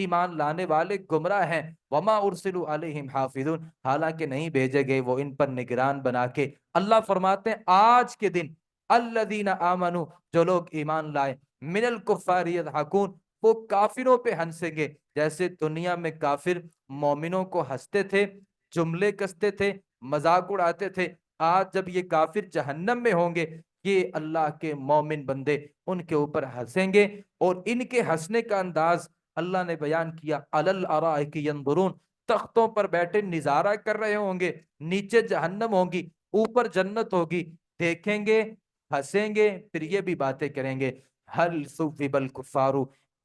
ایمان لانے والے گمراہ ہیں۔ وما ارسلوا علیہم حافظون، حالانکہ نہیں بھیجے گئے وہ ان پر نگران بنا کے۔ اللہ فرماتے ہیں آج کے دن الذین آمنوا، جو لوگ ایمان لائے، من الکفار یضحکون، وہ کافروں پہ ہنسیں گے، جیسے دنیا میں کافر مومنوں کو ہنستے تھے، جملے کستے تھے، مذاق اڑاتے تھے، آج جب یہ کافر جہنم میں ہوں گے، یہ اللہ کے مومن بندے ان کے اوپر ہنسیں گے۔ اور ان کے ہنسنے کا انداز اللہ نے بیان کیا، علی الارائک ینظرون، تختوں پر بیٹھے نظارہ کر رہے ہوں گے، نیچے جہنم ہوگی، اوپر جنت ہوگی، دیکھیں گے، ہنسیں گے، پھر یہ بھی باتیں کریں گے، حل ثوب الکفار،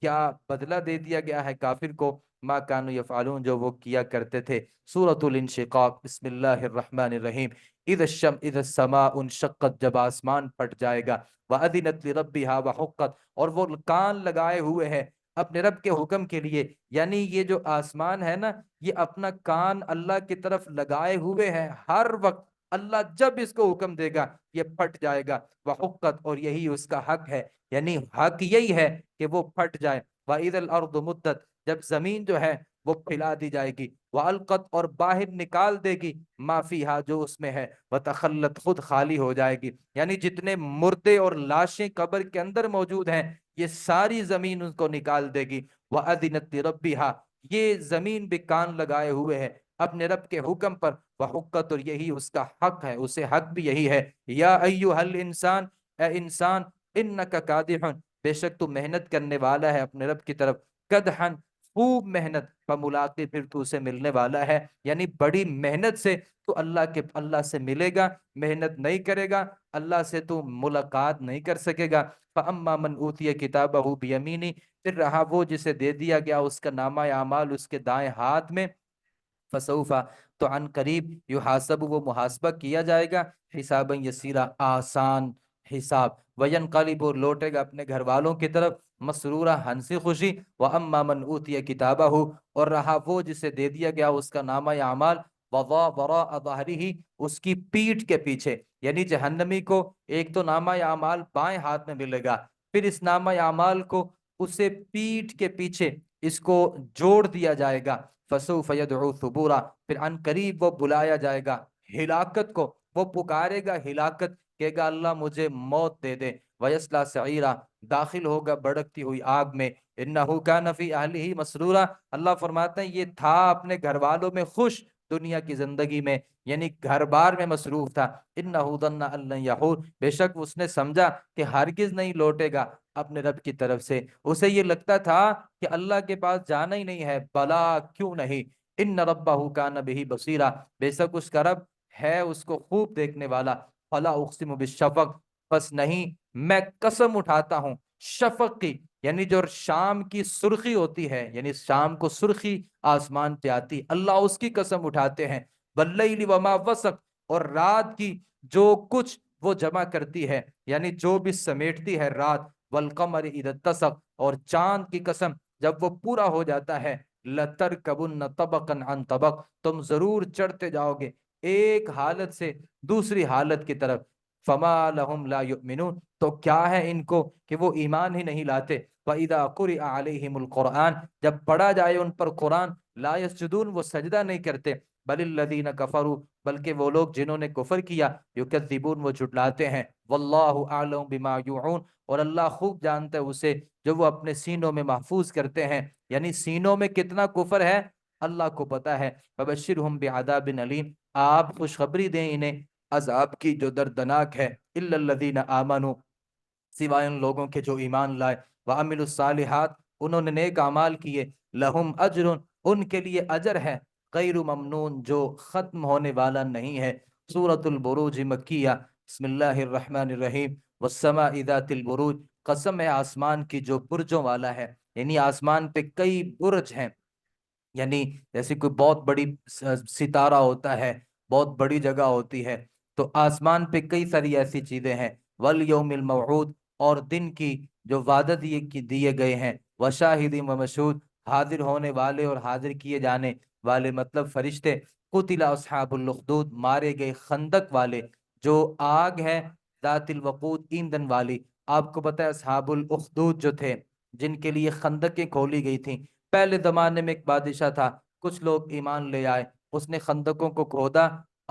کیا بدلہ دے دیا گیا ہے کافر کو، ما کانوا یفعلون، جو وہ کیا کرتے تھے۔ سورۃ الانشقاق، بسم اللہ الرحمن الرحیم۔ اذا السماء انشقت، جب آسمان پھٹ جائے گا، وَأَذِنَتْ لِرَبِّهَا وَحُقَّتْ، اور وہ کان لگائے ہوئے ہے اپنے رب کے حکم کے لیے، یعنی یہ جو آسمان ہے نا، یہ اپنا کان اللہ کی طرف لگائے ہوئے ہے، ہر وقت اللہ جب اس کو حکم دے گا یہ پھٹ جائے گا، وحقت، اور یہی اس کا حق ہے، یعنی حق یہی ہے کہ وہ پھٹ جائے۔ وَإِذَا الْأَرْضُ مُدَّتْ، جب زمین جو ہے وہ پھیلا دی جائے گی، وَأَلْقَتْ، اور باہر نکال دے گی، مَا فِيهَا، جو اس میں ہے، وَتَخَلَّتْ، خود خالی ہو جائے گی، یعنی جتنے مردے اور لاشیں قبر کے اندر موجود ہیں یہ ساری زمین ان کو نکال دے گی۔ وَأَذِنَتْ لِرَبِّهَا، یہ زمین بھی کان لگائے ہوئے ہے اپنے رب کے حکم پر، وحقت، اور یہی اس کا حق ہے، اسے حق بھی یہی ہے۔ یا ایھا الانسان، اے انسان، انک کادح، بے شک تو محنت کرنے والا ہے اپنے رب کی طرف، کدحن، خوب محنت، فملاقی، پھر تو اسے ملنے والا ہے، یعنی بڑی محنت سے تو اللہ سے ملے گا، محنت نہیں کرے گا اللہ سے تو ملاقات نہیں کر سکے گا۔ فَأَمَّا مَنْ أُوتِيَ كِتَابَهُ بِيَمِينِهِ، پھر رہا وہ جسے دے دیا گیا اس کا نامہ اعمال اس کے دائیں ہاتھ میں، فسوفا، تو عن قریب، یحاسب، وہ محاسبہ کیا جائے گا، حسابا یسیرا، آسان حساب، وینقلب، اور لوٹے گا اپنے گھر والوں کی طرف، مسرورا، ہنسی خوشی، واما من اوتی کتابہ، اور رہا وہ جسے دے دیا گیا اس کا نامہ اعمال، وراء ظہرہ، اس کی پیٹھ کے پیچھے، یعنی جہنمی کو ایک تو نامہ اعمال بائیں ہاتھ میں ملے گا، پھر اس نامہ اعمال کو اسے پیٹھ کے پیچھے اس کو جوڑ دیا جائے گا، فسوف يدعو ثبورا، پھر عن قریب وہ بلایا جائے گا ہلاکت کو، وہ پکارے گا ہلاکت، کہے گا اللہ مجھے موت دے دے، ویسلا سعیرا، داخل ہوگا بڑکتی ہوئی آگ میں، انہ کان فی اہلہ مسرورا، اللہ فرماتے ہیں یہ تھا اپنے گھر والوں میں خوش، دنیا کی زندگی میں، یعنی گھر بار میں مصروف تھا، انہ ظن ان لن یحور، بے شک اس نے سمجھا کہ ہرگز نہیں لوٹے گا اپنے رب کی طرف سے، اسے یہ لگتا تھا کہ اللہ کے پاس جانا ہی نہیں ہے، بلا، کیوں نہیں، ان ربہ کان بہ بصیرا، بے شک اس کا رب ہے اس کو خوب دیکھنے والا، فلا اقسم بالشفق، بس نہیں، میں قسم اٹھاتا ہوں شفق کی، یعنی جو شام کی سرخی ہوتی ہے، یعنی شام کو سرخی آسمان پہ آتی، اللہ اس کی قسم اٹھاتے ہیں، واللیل وما وسق، اور رات کی جو کچھ وہ جمع کرتی ہے، یعنی جو بھی سمیٹتی ہے رات، والقمر اذا اتسق، اور چاند کی قسم جب وہ پورا ہو جاتا ہے، لترکبن طبقا عن طبق، تم ضرور چڑھتے جاؤ گے ایک حالت سے دوسری حالت کی طرف، فما لهم لا یؤمنون، تو کیا ہے ان کو کہ وہ ایمان ہی نہیں لاتے، فاذا قرئ علیہم القرآن، جب پڑھا جائے ان پر قرآن، لا یسجدون، وہ سجدہ نہیں کرتے، بل الذین کفروا، بلکہ وہ لوگ جنہوں نے کفر کیا، یکذبون، وہ جھٹلاتے ہیں، واللہ اعلم بما یوعون، اور اللہ خوب جانتا ہے اسے جو وہ اپنے سینوں میں محفوظ کرتے ہیں، یعنی سینوں میں کتنا کفر ہے اللہ کو پتا ہے، فبشرہم بعذاب علیم، آپ خوشخبری دیں انہیں عذاب کی جو دردناک ہے، الا الذین آمنوا، سوائے ان لوگوں کے جو ایمان لائے، وعملوا الصالحات، انہوں نے نیک اعمال کیے، لہم اجر، ان کے لیے اجر ہے، غیر ممنون، جو ختم ہونے والا نہیں ہے۔ سورۃ البروج مکیہ، بسم اللہ الرحمن الرحیم، والسماء ذات البروج، قسم ہے آسمان کی جو برجوں والا ہے، یعنی آسمان پہ کئی برج ہیں، یعنی جیسے کوئی بہت بڑی ستارہ ہوتا ہے، بہت بڑی جگہ ہوتی ہے، تو آسمان پہ کئی ساری ایسی چیزیں ہیں، والیوم الموعود، اور دن کی جو وعدہ دیے گئے ہیں، وشاہد و مشہود، حاضر ہونے والے اور حاضر کیے جانے والے، مطلب فرشتے، قتل اصحاب الاخدود، مارے گئے خندق والے، جو آگ ہے ذات الوقود، ایندھن والی، آپ کو پتہ ہے اصحاب الاخدود جو تھے جن کے لیے خندقیں کھولی گئی تھیں، پہلے زمانے میں ایک بادشاہ تھا، کچھ لوگ ایمان لے آئے، اس نے خندقوں کو کھودا،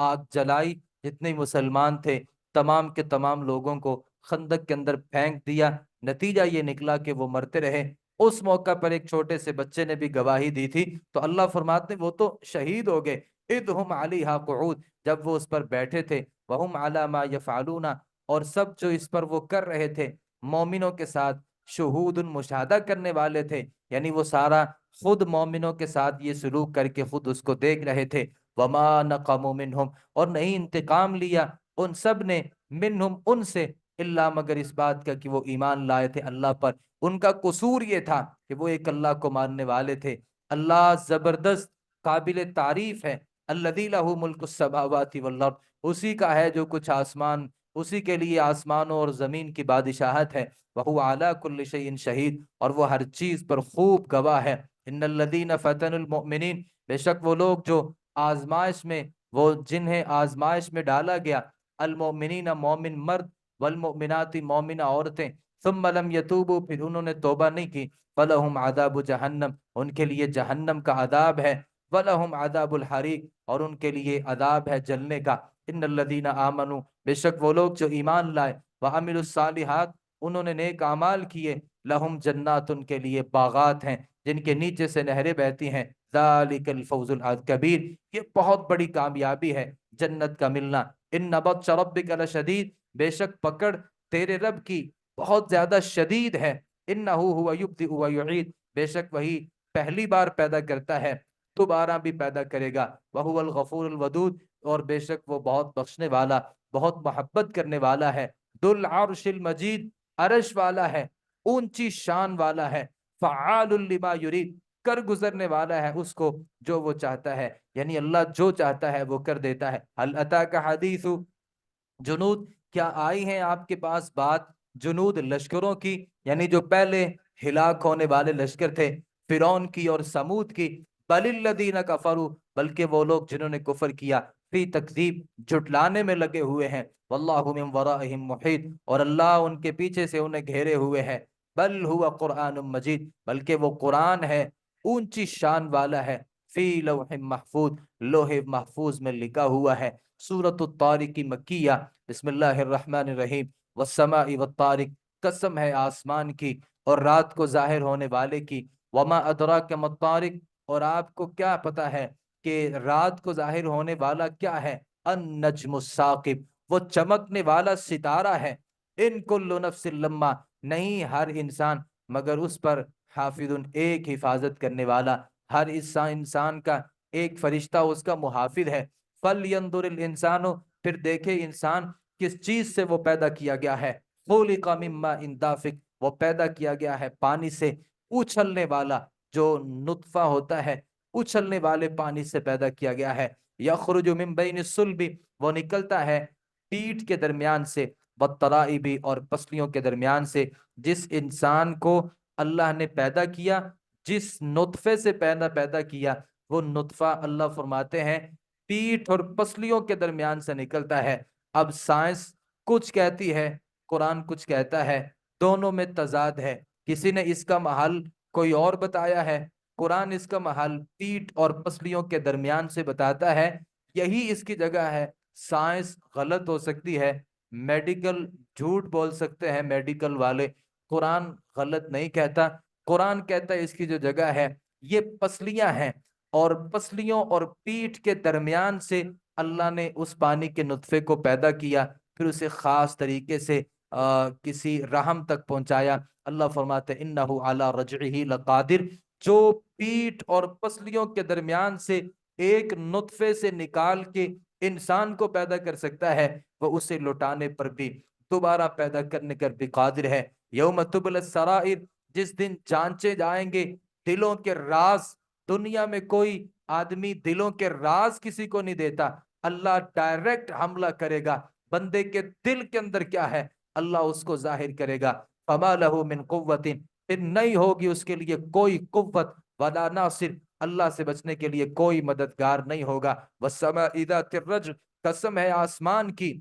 آگ جلائی، جتنے مسلمان تھے تمام کے تمام لوگوں کو خندق کے اندر پھینک دیا، نتیجہ یہ نکلا کہ وہ مرتے رہے۔ اس موقع پر ایک چھوٹے سے بچے نے بھی گواہی دی تھی، تو اللہ فرماتے ہیں وہ تو شہید ہو گئے۔ اذ ہم علیہا قعود، جب وہ اس پر بیٹھے تھے، وہم علی ما یفعلون، اور سب جو اس پر وہ کر رہے تھے مومنوں کے ساتھ شہود مشاہدہ کرنے والے تھے، یعنی وہ سارا خود مومنوں کے ساتھ یہ سلوک کر کے خود اس کو دیکھ رہے تھے۔ وما نقموا منہم، اور نہیں انتقام لیا ان سب نے، منہم ان سے، اللہ مگر اس بات کا کہ وہ ایمان لائے تھے اللہ پر۔ ان کا قصور یہ تھا کہ وہ ایک اللہ کو ماننے والے تھے۔ اللہ زبردست قابل تعریف ہے، الذی لہ ملک السماوات والارض، اسی کا ہے جو کچھ آسمان، اسی کے لیے آسمانوں اور زمین کی بادشاہت ہے۔ وہو علی کل شیء شہید، اور وہ ہر چیز پر خوب گواہ ہے۔ ان الذین فتنوا المؤمنین، بے شک وہ لوگ جو آزمائش میں، وہ جنہیں آزمائش میں ڈالا گیا، المؤمنین مومن مرد، والمؤمنات مومنہ عورتیں، ثم لم یتوبوا پھر انہوں نے توبہ نہیں کی، فلہم عذاب جہنم، ان کے لیے جہنم کا عذاب ہے، ولہم عذاب الحریق، اور ان کے لیے عذاب ہے جلنے کا۔ ان الذین آمنوا، بے شک وہ لوگ جو ایمان لائے، وعملوا الصالحات، انہوں نے نیک اعمال کیے، لہم جنات، ان کے لیے باغات ہیں جن کے نیچے سے نہریں بہتی ہیں، ذالک الفوز الکبیر، یہ بہت بڑی کامیابی ہے جنت کا ملنا۔ ان بطش ربک لشدید، بے شک پکڑ تیرے رب کی بہت زیادہ شدید ہے۔ انہ هو یبدئ ویعید، بے شک وہی پہلی بار پیدا کرتا ہے دوبارہ بھی پیدا کرے گا۔ وہو الغفور الودود، اور بے شک وہ بہت بخشنے والا، بہت محبت کرنے والا ہے۔ ذو العرش المجید، عرش والا ہے، اونچی شان والا ہے۔ فعال لما یرید، کر گزرنے والا ہے اس کو جو وہ چاہتا ہے، یعنی اللہ جو چاہتا ہے وہ کر دیتا ہے۔ هل اتاک حدیث جنود، کیا آئی ہیں آپ کے پاس بات جنود لشکروں کی، یعنی جو پہلے ہلاک ہونے والے لشکر تھے، فرعون کی اور سمود کی۔ بل الذین کفروا، بلکہ وہ لوگ جنہوں نے کفر کیا، فی تکذیب، جھٹلانے میں لگے ہوئے ہیں، واللہ من ورائہم محیط، اور اللہ ان کے پیچھے سے انہیں گھیرے ہوئے ہے۔ بل ہوا قرآن مجید، بلکہ وہ قرآن ہے اونچی شان والا ہے، فی لوح محفوظ، لوح محفوظ میں لکھا ہوا ہے۔ سورۃ الطارق مکیہ، بسم اللہ الرحمن الرحیم۔ والسماء والطارق، قسم ہے آسمان کی اور رات کو ظاہر ہونے والے کی۔ وما ادراک ما الطارق، اور آپ کو کیا پتا ہے کہ رات کو ظاہر ہونے والا کیا ہے؟ النجم الثاقب، وہ چمکنے والا ستارہ ہے۔ ان کل نفس لما، نہیں ہر انسان مگر اس پر حافظ، ایک حفاظت کرنے والا، ہر انسان کا ایک فرشتہ اس کا محافظ ہے۔ فَلْيَنْظُرِ الْإِنسَانُ، پھر دیکھے انسان کس چیز سے وہ پیدا کیا گیا ہے۔ خُلِقَ مِن مَّاءٍ دَافِقٍ، وہ پیدا کیا گیا ہے پانی سے اچھلنے والا، جو نطفہ ہوتا ہے اچھلنے والے پانی سے پیدا کیا گیا ہے۔ یخرج من بین الصلب، وہ نکلتا ہے پیٹھ کے درمیان سے، والترائب، اور پسلیوں کے درمیان سے۔ جس انسان کو اللہ نے پیدا کیا، جس نطفے سے پیدا کیا، وہ نطفہ اللہ فرماتے ہیں پیٹھ اور پسلیوں کے درمیان سے نکلتا ہے۔ اب سائنس کچھ کہتی ہے، قرآن کچھ کہتا ہے، دونوں میں تضاد ہے۔ کسی نے اس کا محل کوئی اور بتایا ہے، قرآن اس کا محل پیٹھ اور پسلیوں کے درمیان سے بتاتا ہے، یہی اس کی جگہ ہے۔ سائنس غلط ہو سکتی ہے، میڈیکل جھوٹ بول سکتے ہیں میڈیکل والے، قرآن غلط نہیں کہتا۔ قرآن کہتا ہے اس کی جو جگہ ہے یہ پسلیاں ہیں، اور پسلیوں اور پیٹھ کے درمیان سے اللہ نے اس پانی کے نطفے کو پیدا کیا، پھر اسے خاص طریقے سے کسی رحم تک پہنچایا۔ اللہ فرماتے انہ علی رجعہ لقادر، جو پیٹھ اور پسلیوں کے درمیان سے ایک نطفے سے نکال کے انسان کو پیدا کر سکتا ہے، وہ اسے لوٹانے پر بھی، دوبارہ پیدا کرنے پر بھی قادر ہے۔ یوم تبلی السرائر، جس دن جانچے جائیں گے دلوں کے راز۔ دنیا میں کوئی آدمی دلوں کے راز کسی کو نہیں دیتا، اللہ ڈائریکٹ حملہ کرے گا، بندے کے دل کے اندر کیا ہے اللہ اس کو ظاہر کرے گا۔ فما لہ من قوت، پھر نہیں ہوگی اس کے لیے کوئی قوت، ولا ناصر، اللہ سے بچنے کے لیے کوئی مددگار نہیں ہوگا۔ والسماء ذات الرجع، قسم ہے آسمان کی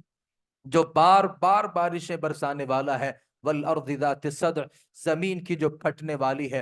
جو بار بار بارشیں برسانے والا ہے۔ والارض ذات الصدع، زمین کی جو پھٹنے والی ہے۔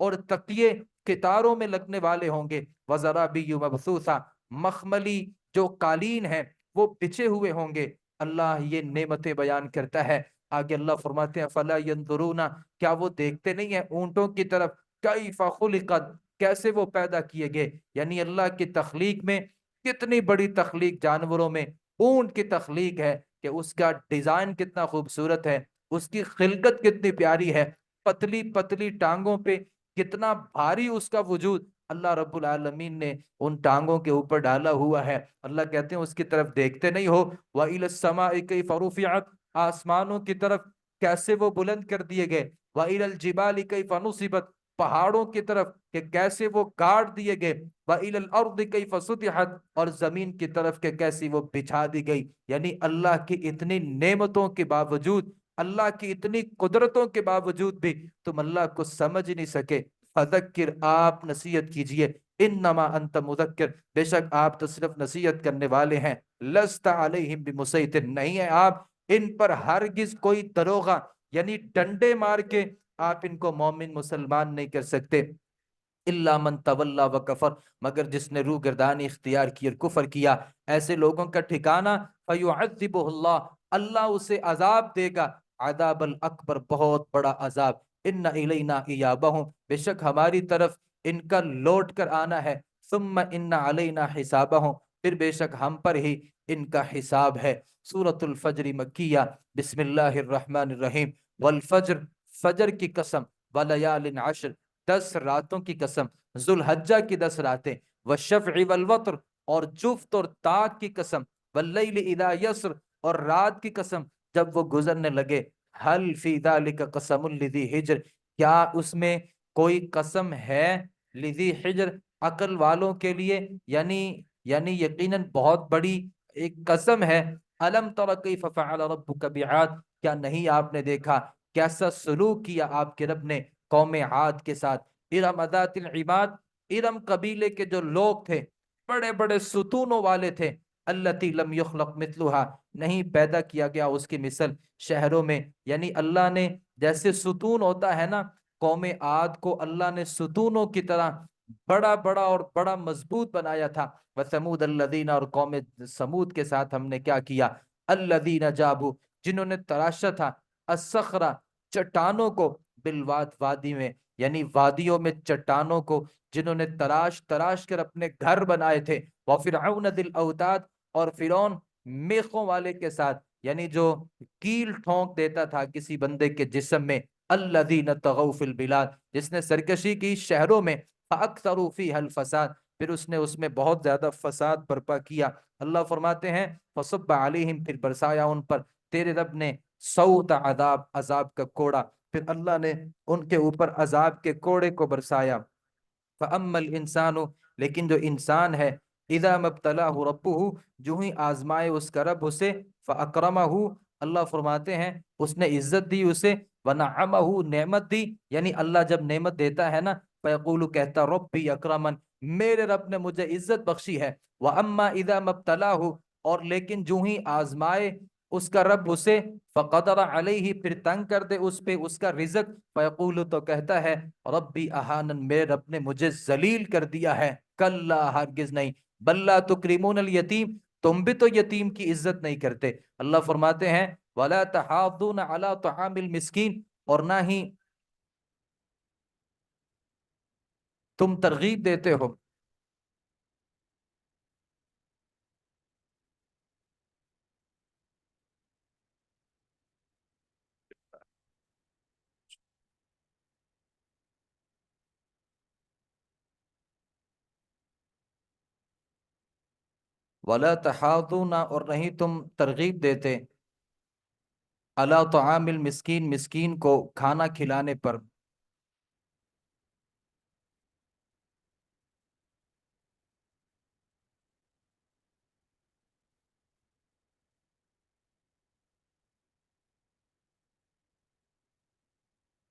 اور تکیے کتاروں میں لگنے والے ہوں گے، وزرابی مبثوثہ، مخملی جو قالین ہے وہ بچھے ہوئے ہوں گے۔ اللہ یہ نعمتیں بیان کرتا ہے، آگے اللہ فرماتے ہیں فلا ینظرون، کیا وہ دیکھتے نہیں ہیں اونٹوں کی طرف، کیف خلقت، کیسے وہ پیدا کیے گئے، یعنی اللہ کی تخلیق میں کتنی بڑی تخلیق جانوروں میں اونٹ کی تخلیق ہے کہ اس کا ڈیزائن کتنا خوبصورت ہے، اس کی خلقت کتنی پیاری ہے، پتلی پتلی ٹانگوں پہ کتنا بھاری اس کا وجود اللہ رب العالمین نے ان ٹانگوں کے اوپر ڈالا ہوا ہے۔ اللہ کہتے ہیں اس کی طرف دیکھتے نہیں ہو، وَإِلَى السَّمَاءِ كَيْفَ رُفِعَتْ، آسمانوں کی طرف کیسے وہ بلند کر دیے گئے، وَإِلَى الْجِبَالِ كَيْفَ نُصِبَتْ، پہاڑوں کی طرف کہ کیسے وہ گاڑ دیے گئے، وَإِلَى الْأَرْضِ كَيْفَ سُطِحَتْ، اور زمین کی طرف کہ کیسی وہ بچھا دی گئی۔ یعنی اللہ کی اتنی نعمتوں کے باوجود، اللہ کی اتنی قدرتوں کے باوجود بھی تم اللہ کو سمجھ نہیں سکے۔ فذکر، آپ نصیحت کیجئے، انما انت مذکر، بے شک آپ تو صرف نصیحت کرنے والے ہیں، لست علیہم بمسیطر، نہیں ہے آپ ان پر ہرگز کوئی دروغہ، یعنی ڈنڈے مار کے آپ ان کو مومن مسلمان نہیں کر سکتے۔ الا من تولا و کفر، مگر جس نے روح گردانی اختیار کی اور کفر کیا، ایسے لوگوں کا ٹھکانہ فیعذبہ اللہ، اللہ اسے عذاب دے گا، عذاب الاکبر، بہت بڑا عذاب۔ ان الینا ایابہم، بے شک ہماری طرف ان کا لوٹ کر آنا ہے، ثم ان علینا حسابہم، پھر بے شک ہم پر ہی ان کا حساب ہے۔ سورۃ الفجر مکیہ، بسم اللہ الرحمن الرحیم، والفجر، فجر کی قسم، ولیال عشر، 10 راتوں کی قسم، ذوالحجہ کی 10 راتیں، والشفع والوتر، اور جفت اور تاک کی قسم، واللیل اذا یسر، اور رات کی قسم جب وہ گزرنے لگے، حل فی ذلک قسم لذی حجر، کیا اس میں کوئی قسم ہے لذی حجر، عقل والوں کے لیے، یعنی یقیناً بہت بڑی ایک قسم ہے۔ الم تر کیف فعل ربک بعاد، کیا نہیں آپ نے دیکھا کیسا سلوک کیا آپ کے رب نے قوم عاد کے ساتھ۔ ارم ذات العماد، ارم قبیلے کے جو لوگ تھے بڑے بڑے ستونوں والے تھے، التی لم یخلق مثلها، نہیں پیدا کیا گیا اس کی مثل شہروں میں، یعنی اللہ نے جیسے ستون ہوتا ہے نا، قوم عاد کو اللہ نے ستونوں کی طرح بڑا بڑا اور بڑا مضبوط بنایا تھا۔ وثمود الذین، اور قوم سمود کے ساتھ ہم نے کیا کیا، الذین جابوا، جنہوں نے تراشا تھا، الصخرہ، چٹانوں کو، بالواد، وادی میں، یعنی وادیوں میں چٹانوں کو جنہوں نے تراش تراش کر اپنے گھر بنائے تھے، وفرعون ذی الاوتاد، اور فرعون میخوں والے کے ساتھ، یعنی جو کیل ٹھونک دیتا تھا کسی بندے کے جسم میں، الذین طغوا فی البلاد، جس نے سرکشی کی شہروں میں، فاکثروا فیہا الفساد، پھر اس نے اس میں بہت زیادہ فساد برپا کیا۔ اللہ فرماتے ہیں فصب علیہم، پھر برسایا ان پر تیرے رب نے سوط عذاب، عذاب کا کوڑا، پھر اللہ نے ان کے اوپر عذاب کے کوڑے کو برسایا۔ فَأَمَّا الْإِنسَانُ، لیکن جو انسان ہے، اذا مبتلاہ ربہ، جو ہی آزمائے اس کا رب اسے، فَأَكْرَمَهُ، اللہ فرماتے ہیں اس نے عزت دی اسے، وَنَعَمَهُ، نعمت دی، یعنی اللہ جب نعمت دیتا ہے نا، فَيَقُولُ، کہتا ربی اکرمن، میرے رب نے مجھے عزت بخشی ہے۔ وَأَمَّا اذا مبتلاہ، اور لیکن جو ہی آزمائے اس کا رب اسے، فقدر علیہ، پھر تنگ کر دے اس پہ اس کا رزق، فیقول، تو کہتا ہے ربی اہانن، میرے رب نے مجھے ذلیل کر دیا ہے۔ کلا، ہرگز نہیں، بل لا تکرمون الیتیم، تم بھی تو یتیم کی عزت نہیں کرتے۔ اللہ فرماتے ہیں ولا تحاضون علی طعام المسکین، اور نہ ہی تم ترغیب دیتے ہو، ولا تحاضون، اور نہیں تم ترغیب دیتے، علی طعام المسکین، مسکین کو کھانا کھلانے پر۔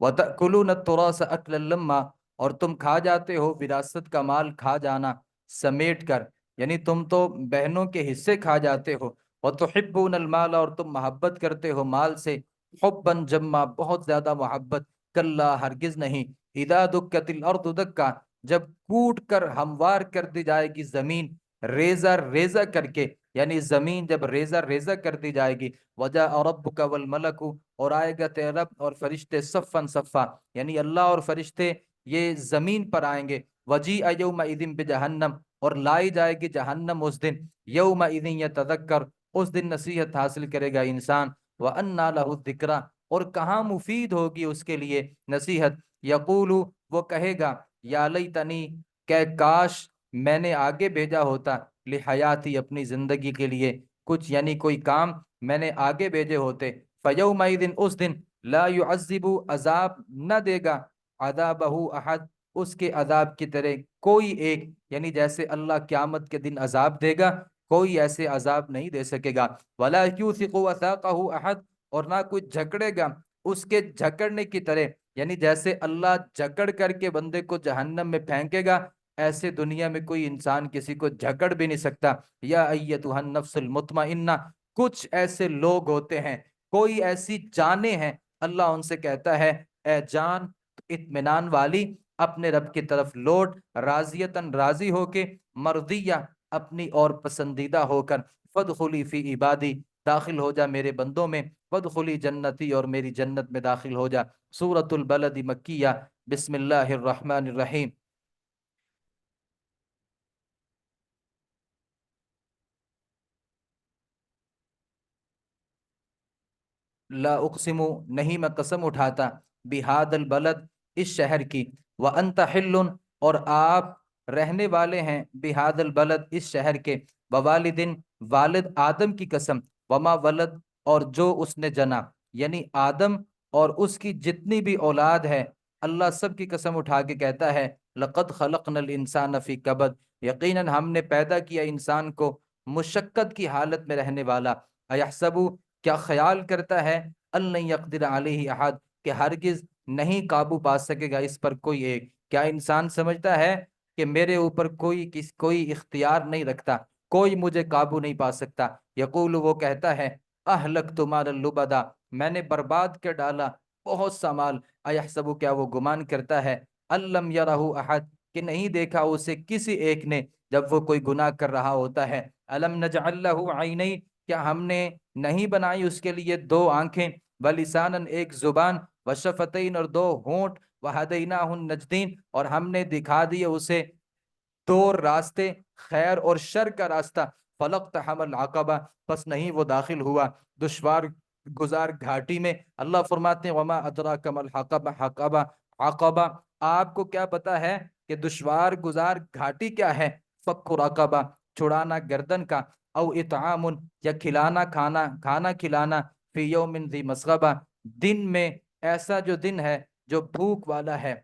وَتَأْكُلُونَ التُّرَاثَ أَكْلًا لَمًّا، اور تم کھا جاتے ہو وراثت کا مال کھا جانا سمیٹ کر، یعنی تم تو بہنوں کے حصے کھا جاتے ہو۔ وَتُحِبُّونَ الْمَالَ، اور تم محبت کرتے ہو مال سے، حُبًّا جَمًّا، بہت زیادہ محبت، کلا، ہرگز نہیں، اذا دکت الارض دکا، جب کوٹ کر ہموار کر دی جائے گی زمین ریزہ ریزہ کر کے، یعنی زمین جب ریزہ ریزہ کر دی جائے گی، وجاء ربک والملک، اور آئے گا تیرا رب اور فرشتے صفا صفا، یعنی اللہ اور فرشتے یہ زمین پر آئیں گے، وجیء یومئذ بجہنم، اور لائی جائے گی جہنم اس دن، یومئذ یتذکر، اس دن نصیحت حاصل کرے گا انسان، وَأَنَّى لَهُ الذِّكْرَى، اور کہاں مفید ہوگی اس کے لیے نصیحت، یقول، وہ کہے گا، یا لیتنی، کہ کاش میں نے آگے بھیجا ہوتا، لحیاتی، اپنی زندگی کے لیے کچھ، یعنی کوئی کام میں نے آگے بھیجے ہوتے، فیومئذ، اس دن، لا يعذب، عذاب نہ دے گا، عذابہ احد، اس کے عذاب کی طرح کوئی ایک، یعنی جیسے اللہ قیامت کے دن عذاب دے گا، کوئی ایسے عذاب نہیں دے سکے گا، ولا یوثق وثاقہ احد، اور نہ کوئی جھکڑے گا اس کے جھکڑنے کی طرح، یعنی جیسے اللہ جھکڑ کر کے بندے کو جہنم میں پھینکے گا، ایسے دنیا میں کوئی انسان کسی کو جھکڑ بھی نہیں سکتا۔ یا ایتھا النفس المطمئنہ، کچھ ایسے لوگ ہوتے ہیں، کوئی ایسی جانیں ہیں، اللہ ان سے کہتا ہے، اے جان اطمینان والی، اپنے رب کی طرف لوٹ، راضیتاً، راضی ہو کے، مرضیہ، اپنی اور پسندیدہ ہو کر، فادخلی فی عبادی، داخل ہو جا میرے بندوں میں، وادخلی جنتی، اور میری جنت میں داخل ہو جا۔ سورۃ البلد مکیہ، بسم اللہ الرحمن الرحیم۔ لا اقسم، نہیں میں قسم اٹھاتا، بہاد البلد، اس شہر کی، وانت حل، اور آپ رہنے والے ہیں، بہاد البلد، اس شہر کے، ووالدن، والد آدم کی قسم، وما ولد، اور جو اس نے جنا، یعنی آدم اور اس کی جتنی بھی اولاد ہے، اللہ سب کی قسم اٹھا کے کہتا ہے، لقد خلقنا الانسان فی کبد، یقیناً ہم نے پیدا کیا انسان کو مشقت کی حالت میں رہنے والا، ایحسب، کیا خیال کرتا ہے، اللہ یقدر علیہ احد، کہ ہرگز نہیں قابو پا سکے گا اس پر کوئی ایک، کیا انسان سمجھتا ہے کہ میرے اوپر کوئی اختیار نہیں رکھتا، کوئی مجھے قابو نہیں پا سکتا، یقول، وہ کہتا ہے، اہلکت مالا لبدا، میں نے برباد کر ڈالا بہت سا مال، ایحسب، کیا وہ گمان کرتا ہے، الم یرہ احد، کہ نہیں دیکھا اسے کسی ایک نے، جب وہ کوئی گناہ کر رہا ہوتا ہے، الم نجعل لہ عینین، کیا ہم نے نہیں بنائی اس کے لیے دو آنکھیں، ولسانن، ایک زبان، وشفتین، اور دو ہونٹ، وہدیناہ النجدین، اور ہم نے دکھا دیے اسے دو راستے، خیر اور شر کا راستہ، فلقتحم العقبہ، پس نہیں وہ داخل ہوا دشوار گزار گھاٹی میں، اللہ فرماتے ہیں، وما ادراک ما الحقبہ، حقبہ، عقبہ، آپ کو کیا پتا ہے کہ دشوار گزار گھاٹی کیا ہے، فک رقبہ، چھڑانا گردن کا، او اطعام، یا کھلانا، کھانا کھلانا، فی یوم ذی مسغبہ، دن میں، ایسا جو دن ہے جو بھوک والا ہے،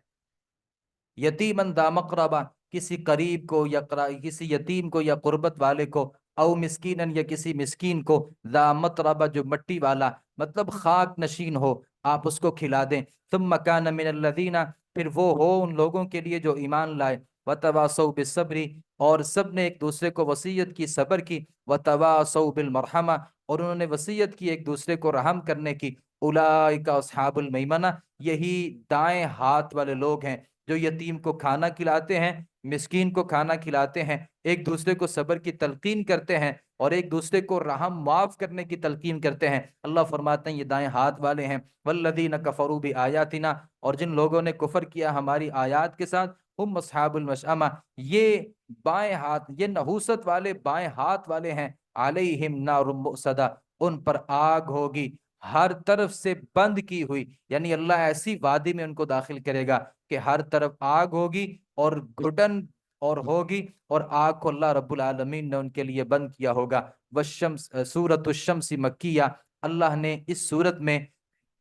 یتیمن ذا مقربہ، کسی قریب کو، یا کسی یتیم کو یا قربت والے کو، او مسکینن، یا کسی مسکین کو، ذا متربہ، جو مٹی والا، مطلب خاک نشین ہو، آپ اس کو کھلا دیں، ثم کان من الذین، پھر وہ ہو ان لوگوں کے لیے جو ایمان لائے، وتواصوا بالصبر، اور سب نے ایک دوسرے کو وصیت کی صبر کی، وتواصوا بالمرحمہ، اور انہوں نے وصیت کی ایک دوسرے کو رحم کرنے کی، اولئک اصحاب المیمنہ، یہی دائیں ہاتھ والے لوگ ہیں، جو یتیم کو کھانا کھلاتے ہیں، مسکین کو کھانا کھلاتے ہیں، ایک دوسرے کو صبر کی تلقین کرتے ہیں، اور ایک دوسرے کو رحم معاف کرنے کی تلقین کرتے ہیں، اللہ فرماتے ہیں یہ دائیں ہاتھ والے ہیں، والذین کفروا بآیاتنا، اور جن لوگوں نے کفر کیا ہماری آیات کے ساتھ، ہم اصحاب المشأمہ، یہ بائیں ہاتھ، یہ نحوست والے بائیں ہاتھ والے ہیں، علیہم نار مؤصدہ، ان پر آگ ہوگی ہر طرف سے بند کی ہوئی، یعنی اللہ ایسی وادی میں ان کو داخل کرے گا کہ ہر طرف آگ ہوگی اور گھٹن اور ہوگی، اور آگ کو اللہ رب العالمین نے ان کے لیے بند کیا ہوگا۔ والشمس، سورۃ الشمس مکیہ، اللہ نے اس سورت میں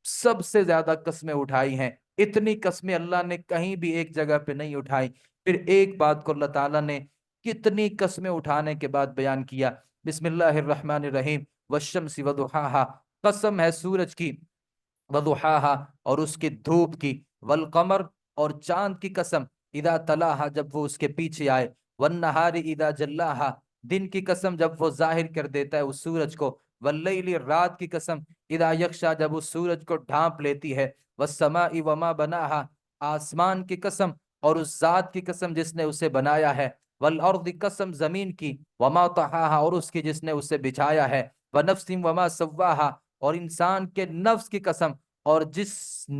سب سے زیادہ قسمیں اٹھائی ہیں، اتنی قسمیں اللہ نے کہیں بھی ایک جگہ پہ نہیں اٹھائی، پھر ایک بات کو اللہ تعالیٰ نے کتنی قسمیں اٹھانے کے بعد بیان کیا۔ بسم اللہ الرحمن الرحیم، والشمس وضحاہا، قسم ہے سورج کی، وضحاہا، اور اس کی دھوپ کی، والقمر، اور چاند کی قسم، اذا تلاہا، جب وہ اس کے پیچھے آئے، والنہار اذا جلاہا، دن کی قسم جب وہ ظاہر کر دیتا ہے اس سورج کو، واللیل، رات کی قسم، اذا یغشا، جب اس سورج کو ڈھانپ لیتی ہے، والسماء وما بناہا، آسمان کی قسم اور اس ذات کی قسم جس نے اسے بنایا ہے، والارض قسم زمین کی، وما طحاها اور اس کی جس نے اسے بچھایا ہے، ونفس وما سواها اور انسان کے نفس کی قسم اور جس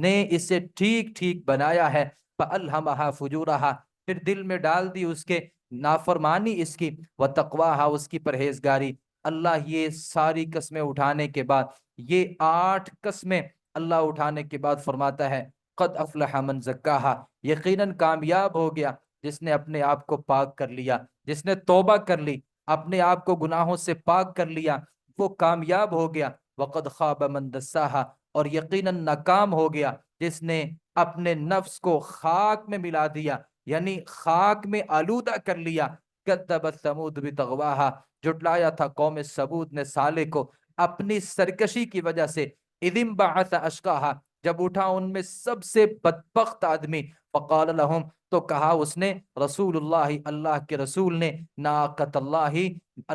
نے اسے ٹھیک ٹھیک بنایا ہے، فألهمها فجورها پھر دل میں ڈال دی اس کے نافرمانی اس کی، وتقواها اس کی پرہیزگاری۔ اللہ یہ ساری قسمیں اٹھانے کے بعد، یہ 8 قسمیں اللہ اٹھانے کے بعد فرماتا ہے قد افلح من زکاہا، یقیناً کامیاب ہو گیا جس نے اپنے آپ کو پاک کر لیا، جس نے توبہ کر لی، اپنے آپ کو گناہوں سے پاک کر لیا، وہ کامیاب ہو گیا۔ وقد خاب من دساہا اور یقیناً ناکام ہو گیا جس نے اپنے نفس کو خاک میں ملا دیا، یعنی خاک میں آلودہ کر لیا۔ کذبت ثمود بطغواہا جھٹلایا تھا قوم ثمود نے صالح کو اپنی سرکشی کی وجہ سے۔ اذ انبعث اشقاہا جب اٹھا ان میں سب سے بدبخت آدمی، فقال لهم تو کہا اس نے، رسول اللہ اللہ کے رسول نے، ناقۃ اللہ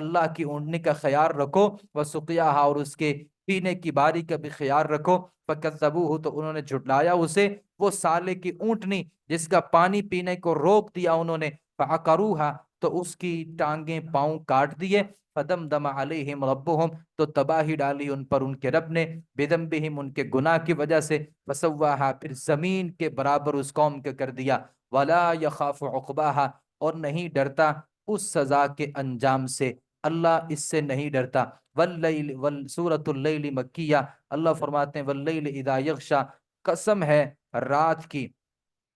اللہ کی اونٹنی کا خیال رکھو، وسقیاہا اور اس کے پینے کی باری کا بھی خیال رکھو، فکذبوہ تو انہوں نے جھٹلایا اسے، وہ صالح کی اونٹنی جس کا پانی پینے کو روک دیا انہوں نے، فعقروہا تو اس کی ٹانگیں پاؤں کاٹ دیے، فدمدم علیہم ربہم تو تباہی ڈالی ان پر ان کے رب نے، بذنبہم ان کے گناہ کی وجہ سے، فسواہا پھر زمین کے برابر اس قوم کے کر دیا، ولا یخاف عقباہا اور نہیں ڈرتا اس سزا کے انجام سے، اللہ اس سے نہیں ڈرتا۔ واللیل سورۃ اللیل مکیہ اللہ فرماتے ہیں واللیل اذا یغشا قسم ہے رات کی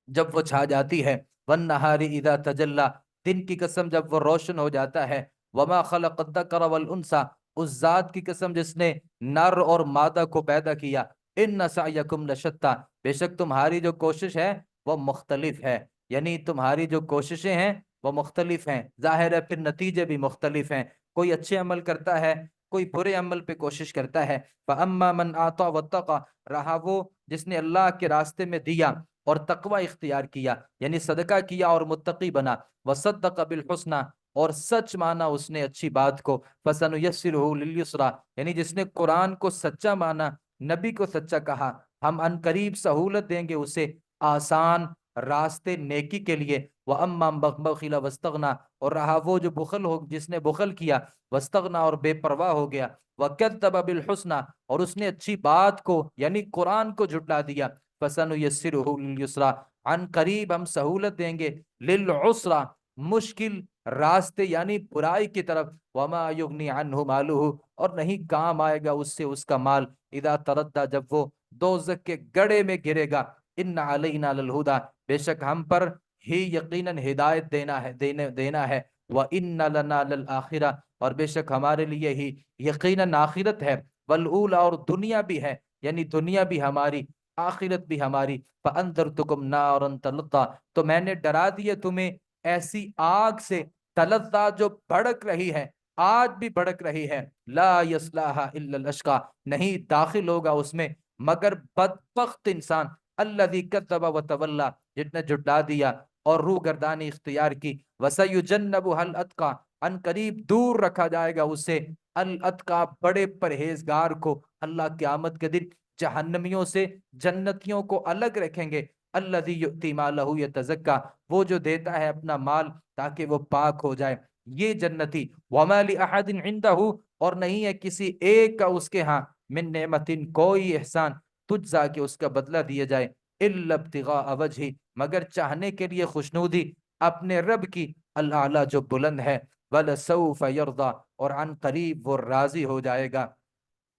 جب وہ چھا جاتی ہے، والنہار اذا تجلی دن کی قسم جب وہ روشن ہو جاتا ہے، وما خلق الذکر والانثی اس ذات کی قسم جس نے نر اور مادہ کو پیدا کیا، ان سعیکم لشتی بے شک تمہاری جو کوشش ہے وہ مختلف ہے، یعنی تمہاری جو کوششیں ہیں وہ مختلف ہیں، ظاہر ہے پھر نتیجے بھی مختلف ہیں، کوئی اچھے عمل کرتا ہے کوئی برے عمل پہ کوشش کرتا ہے۔ فاما من اعطى واتقى رہا وہ جس نے اللہ کے راستے میں دیا اور تقوی اختیار کیا، یعنی صدقہ کیا اور متقی بنا، وصدق بالحسنى اور سچ مانا اس نے اچھی بات کو، فسنيسره لليسرى یعنی جس نے قرآن کو سچا مانا، نبی کو سچا کہا، ہم ان قریب سہولت دیں گے اسے آسان راستے نیکی کے لیے۔ وَأَمَّا مَن بَخِلَ وَاسْتَغْنَىٰ اور رہا وہ جو بخل ہو جس نے بخل کیا، وَاسْتَغْنَىٰ اور بے پرواہ ہو گیا، وَكَذَّبَ بِالْحُسْنَىٰ اور اس نے اچھی بات کو یعنی قرآن کو جھٹلا دیا، فَسَنُيَسِّرُهُ لِلْيُسْرَىٰ عن قریب ہم سہولت دیں گے، لِلْعُسْرَىٰ مشکل راستے یعنی برائی کی طرف، وَمَا يُغْنِي عَنْهُ مَالُهُ اور نہیں کام آئے گا اس سے اس کا مال، اذا تردى جب وہ دوزخ کے گڑھے میں گرے گا، ان علینا للہدیٰ بے شک ہم پر ہی یقیناً ہدایت دینا ہے، وَإِنَّ لَنَا لَلْآخِرَةَ اور بے شک ہمارے لیے ہی یقیناً آخرت ہے، وَالْأُولَىٰ اور دنیا بھی ہے، یعنی دنیا بھی ہماری آخرت بھی ہماری، فَأَنذَرْتُكُمْ نَارًا تَلَظَّىٰ تو میں نے ڈرا دیے تمہیں ایسی آگ سے، تلظیٰ جو بھڑک رہی ہے، آج بھی بھڑک رہی ہے، لا یصلاھا الا الاشقیٰ نہیں داخل ہوگا اس میں مگر بدبخت انسان، الذی کذب وتولی جس نے جھٹلا دیا اور روح گردانی اختیار کی، وسیجنبھا الاتقی ان قریب دور رکھا جائے گا اس سے، الاتقی بڑے پرہیزگار کو، اللہ قیامت کے دن جہنمیوں سے جنتیوں کو الگ رکھیں گے، الذی یؤتی مالہ یتزکی وہ جو دیتا ہے اپنا مال تاکہ وہ پاک ہو جائے، یہ جنتی، وما لأحد عندہ اور نہیں ہے کسی ایک کا اس کے ہاں، من نعمت کوئی احسان تجزا کہ اس کا بدلہ دیا جائے، الا ابتغاء وجہ مگر چاہنے کے لیے خوشنودی اپنے رب کی، الاعلی جو بلند ہے، ولسوف یرضی اور عن قریب وہ راضی ہو جائے گا۔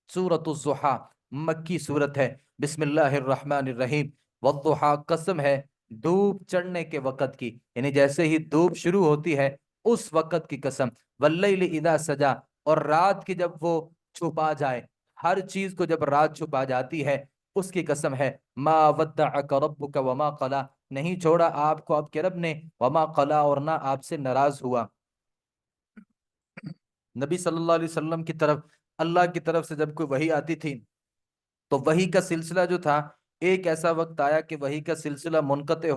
سورۃ الضحیٰ مکی سورت ہے، بسم اللہ الرحمن الرحیم، والضحیٰ قسم ہے دھوپ چڑھنے کے وقت کی، یعنی جیسے ہی دھوپ شروع ہوتی ہے اس وقت کی قسم، واللیل اذا سجا اور رات کی جب وہ چھپا جائے، ہر چیز کو جب رات چھپا جاتی ہے اس کی قسم ہے، ما ودعک ربک وما قلی نہیں چھوڑا آپ کو آپ کے رب نے، وما قلی اور نہ آپ سے ناراض ہوا۔ نبی صلی اللہ علیہ وسلم کی طرف اللہ کی طرف سے جب کوئی وحی آتی تھی تو وحی کا سلسلہ جو تھا ایک ایسا وقت آیا کہ وحی کا سلسلہ منقطع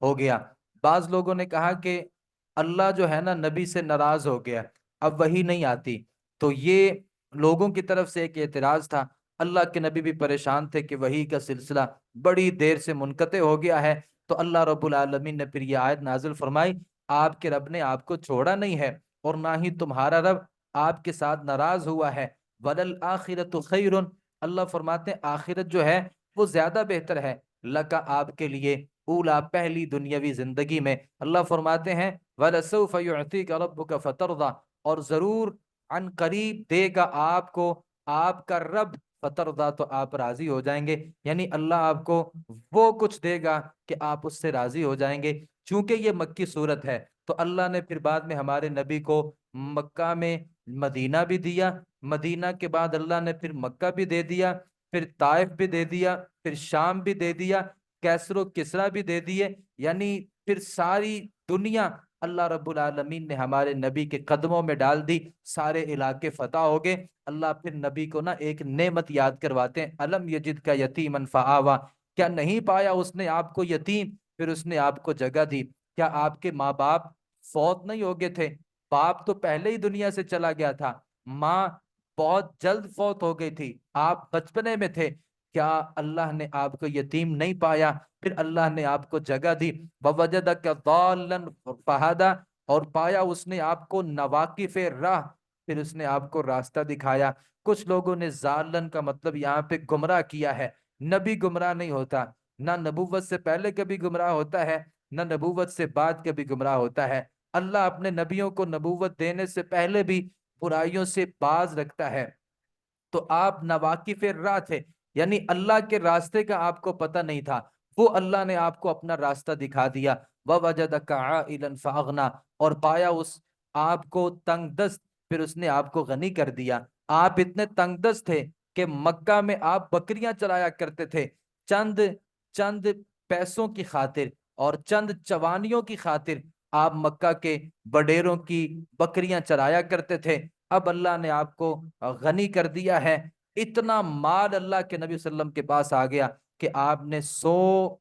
ہو گیا۔ بعض لوگوں نے کہا کہ اللہ جو ہے نا نبی سے ناراض ہو گیا، اب وحی نہیں آتی، تو یہ لوگوں کی طرف سے ایک اعتراض تھا۔ اللہ کے نبی بھی پریشان تھے کہ وحی کا سلسلہ بڑی دیر سے منقطع ہو گیا ہے۔ تو اللہ رب العالمین نے پھر یہ آیت نازل فرمائی، آپ کے رب نے آپ کو چھوڑا نہیں ہے اور نہ ہی تمہارا رب آپ کے ساتھ ناراض ہوا ہے۔ وَلَلْآخِرَةُ خَيْرٌ، اللہ فرماتے ہیں آخرت جو ہے وہ زیادہ بہتر ہے، لَكَ آپ کے لیے، اولا پہلی دنیاوی زندگی میں۔ اللہ فرماتے ہیں وَلَسَوْفَ يُعْطِيكَ رَبُّكَ فَتَرْضَى، اور ضرور عن قریب دے گا آپ کو آپ کا رب، فترضا تو آپ راضی ہو جائیں گے، یعنی اللہ آپ کو وہ کچھ دے گا کہ آپ اس سے راضی ہو جائیں گے۔ چونکہ یہ مکی صورت ہے تو اللہ نے پھر بعد میں ہمارے نبی کو مکہ میں مدینہ بھی دیا، مدینہ کے بعد اللہ نے پھر مکہ بھی دے دیا، پھر طائف بھی دے دیا، پھر شام بھی دے دیا، کیسر و کسرا بھی دے دیے، یعنی پھر ساری دنیا اللہ رب العالمین نے ہمارے نبی کے قدموں میں ڈال دی، سارے علاقے فتح ہو گئے۔ اللہ پھر نبی کو نا ایک نعمت یاد کرواتے ہیں، الم یجد کا یتیما فآوا، کیا نہیں پایا اس نے آپ کو یتیم پھر اس نے آپ کو جگہ دی؟ کیا آپ کے ماں باپ فوت نہیں ہو گئے تھے؟ باپ تو پہلے ہی دنیا سے چلا گیا تھا، ماں بہت جلد فوت ہو گئی تھی، آپ بچپنے میں تھے، کیا اللہ نے آپ کو یتیم نہیں پایا؟ پھر اللہ نے آپ کو جگہ دی، وَوَجَدَكَ ضَالًّا فَهَدَى، اور پایا اس نے آپ کو نواقف راہ، پھر اس نے آپ کو راستہ دکھایا۔ کچھ لوگوں نے ضالن کا مطلب یہاں پہ گمراہ کیا ہے، نبی گمراہ نہیں ہوتا، نہ نبوت سے پہلے کبھی گمراہ ہوتا ہے، نہ نبوت سے بعد کبھی گمراہ ہوتا ہے۔ اللہ اپنے نبیوں کو نبوت دینے سے پہلے بھی برائیوں سے باز رکھتا ہے۔ تو آپ نواقف راہ تھے، یعنی اللہ کے راستے کا آپ کو پتہ نہیں تھا، وہ اللہ نے آپ کو اپنا راستہ دکھا دیا۔ وَوَجَدَكَ عَائِلًا فَأَغْنَى، اور پایا اس آپ کو تنگ دست، پھر اس نے آپ کو غنی کر دیا۔ آپ اتنے تنگ دست تھے کہ مکہ میں آپ بکریاں چرایا کرتے تھے، چند چند پیسوں کی خاطر اور چند چوانیوں کی خاطر آپ مکہ کے بڈیروں کی بکریاں چرایا کرتے تھے۔ اب اللہ نے آپ کو غنی کر دیا ہے، اتنا مال اللہ کے نبی صلی اللہ علیہ وسلم کے پاس آ گیا کہ آپ نے 100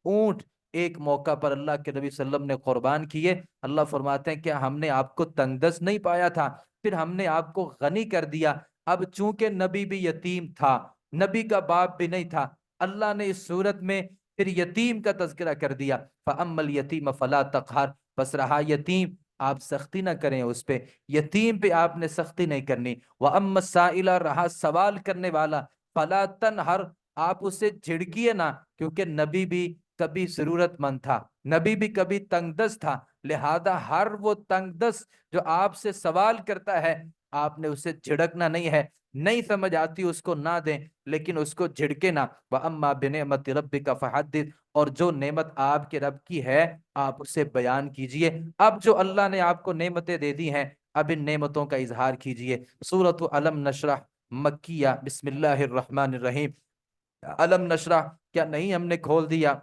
اونٹ ایک موقع پر اللہ کے نبی صلی اللہ علیہ وسلم نے قربان کیے۔ اللہ فرماتے ہیں کہ ہم نے آپ کو تنگ دست نہیں پایا تھا، پھر ہم نے آپ کو غنی کر دیا۔ اب چونکہ نبی بھی یتیم تھا، نبی کا باپ بھی نہیں تھا، اللہ نے اس صورت میں پھر یتیم کا تذکرہ کر دیا، فَأَمَّا الْيَتِيمَ فَلَا تَقْهَرْ، بس رہا یتیم آپ سختی نہ کریں اس پہ، یتیم پہ آپ نے سختی نہیں کرنی۔ وَأَمَّا السَّائِلَ، رہا سوال کرنے والا، فَلَا تَنْهَرْ، آپ اسے جھڑکیے نہ، کیونکہ نبی بھی کبھی ضرورت مند تھا، نبی بھی کبھی تنگ دست تھا، لہذا ہر وہ تنگ دست جو آپ سے سوال کرتا ہے آپ نے اسے جھڑکنا نہیں ہے، نہیں سمجھ آتی اس کو نہ دیں لیکن اس کو جھڑکے نہ۔ وَأَمَّا بِنِعْمَةِ رَبِّكَ فَحَدِّثْ، اور جو نعمت آپ کے رب کی ہے آپ اسے بیان کیجئے۔ اب جو اللہ نے آپ کو نعمتیں دے دی ہیں اب ان نعمتوں کا اظہار کیجئے۔ سورۃ علم نشرح مکیہ، بسم اللہ الرحمن الرحیم۔ علم نشرح، کیا نہیں ہم نے کھول دیا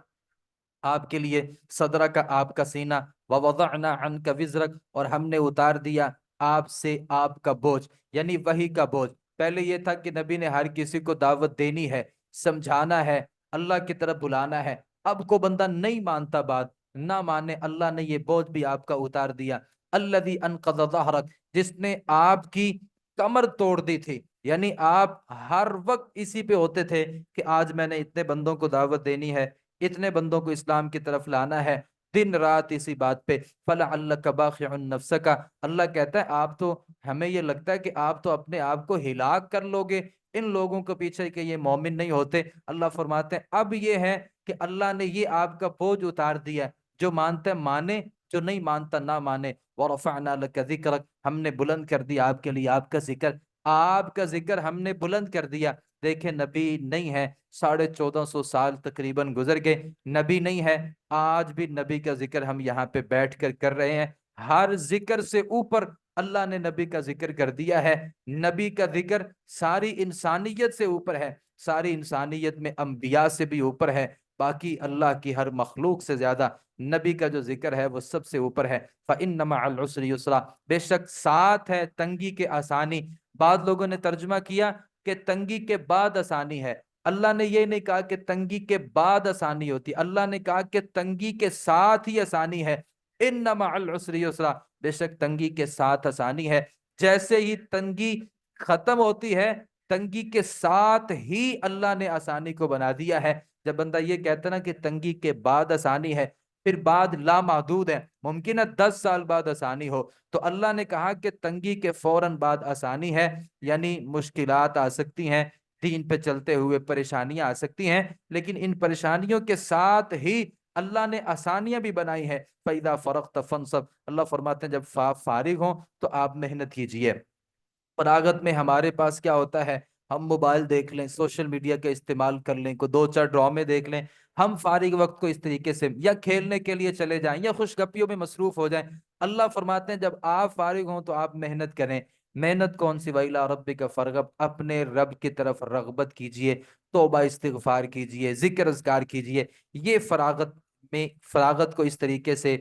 آپ کے لیے صدرہ کا، آپ کا سینہ، ووضعنا عنک وزرک، اور ہم نے اتار دیا آپ سے آپ کا بوجھ، یعنی وحی کا بوجھ۔ پہلے یہ تھا کہ نبی نے ہر کسی کو دعوت دینی ہے، سمجھانا ہے، اللہ کی طرف بلانا ہے، اب کو بندہ نہیں مانتا بات، نہ مانے، اللہ نے یہ بوجھ بھی آپ کا اتار دیا۔ الذی انقض ظہرک، جس نے آپ کی کمر توڑ دی تھی، یعنی آپ ہر وقت اسی پہ ہوتے تھے کہ آج میں نے اتنے بندوں کو دعوت دینی ہے، اتنے بندوں کو اسلام کی طرف لانا ہے، دن رات اسی بات پہ۔ فَلَعَلَّكَ بَاخِعٌ نَفْسَكَ، اللہ کہتا ہے آپ تو، ہمیں یہ لگتا ہے کہ آپ تو اپنے آپ کو ہلاک کر لو گے ان لوگوں کے پیچھے کہ یہ مومن نہیں ہوتے۔ اللہ فرماتے ہیں اب یہ ہے کہ اللہ نے یہ آپ کا بوجھ اتار دیا، جو مانتا ہے مانے، جو نہیں مانتا نہ مانے۔ وَرَفَعْنَا لَكَ ذِكْرَكَ، ہم نے بلند کر دیا آپ کے لیے آپ کا ذکر، آپ کا ذکر ہم نے بلند کر دیا۔ دیکھیں نبی نہیں ہے، 1450 سال تقریباً گزر گئے، نبی نہیں ہے، آج بھی نبی کا ذکر ہم یہاں پہ بیٹھ کر رہے ہیں۔ ہر ذکر سے اوپر اللہ نے نبی کا ذکر کر دیا ہے، نبی کا ذکر ساری انسانیت سے اوپر ہے، ساری انسانیت میں انبیاء سے بھی اوپر ہے، باقی اللہ کی ہر مخلوق سے زیادہ نبی کا جو ذکر ہے وہ سب سے اوپر ہے۔ فَإِنَّ مَعَ الْعُسْرِ يُسْرًا، بے شک ساتھ ہے تنگی کے آسانی۔ بعض لوگوں نے ترجمہ کیا کہ تنگی کے بعد آسانی ہے، اللہ نے یہ نہیں کہا کہ تنگی کے بعد آسانی ہوتی، اللہ نے کہا کہ تنگی کے ساتھ ہی آسانی ہے۔ ان مع العسر یسرا، بے شک تنگی کے ساتھ آسانی ہے، جیسے ہی تنگی ختم ہوتی ہے تنگی کے ساتھ ہی اللہ نے آسانی کو بنا دیا ہے۔ جب بندہ یہ کہتا نا کہ تنگی کے بعد آسانی ہے، پھر بعد لامحدود ہے، ممکن ہے 10 سال بعد آسانی ہو، تو اللہ نے کہا کہ تنگی کے فوراً بعد آسانی ہے، یعنی مشکلات آ سکتی ہیں، دین پہ چلتے ہوئے پریشانیاں آ سکتی ہیں، لیکن ان پریشانیوں کے ساتھ ہی اللہ نے آسانیاں بھی بنائی ہیں۔ فَإِذَا فَرَغْتَ فَانصَبْ، اللہ فرماتے ہیں جب فارغ ہوں تو آپ محنت کیجئے۔ فراغت میں ہمارے پاس کیا ہوتا ہے، ہم موبائل دیکھ لیں، سوشل میڈیا کا استعمال کر لیں، کو 2 4 ڈرامے دیکھ لیں، ہم فارغ وقت کو اس طریقے سے یا کھیلنے کے لیے چلے جائیں یا خوش گپیوں میں مصروف ہو جائیں۔ اللہ فرماتے ہیں جب آپ فارغ ہوں تو آپ محنت کریں۔ محنت کون سی؟ وَإِلَىٰ رَبِّكَ فَارْغَب، اپنے رب کی طرف رغبت کیجئے، توبہ استغفار کیجئے، ذکر اذکار کیجئے۔ یہ فراغت کو اس طریقے سے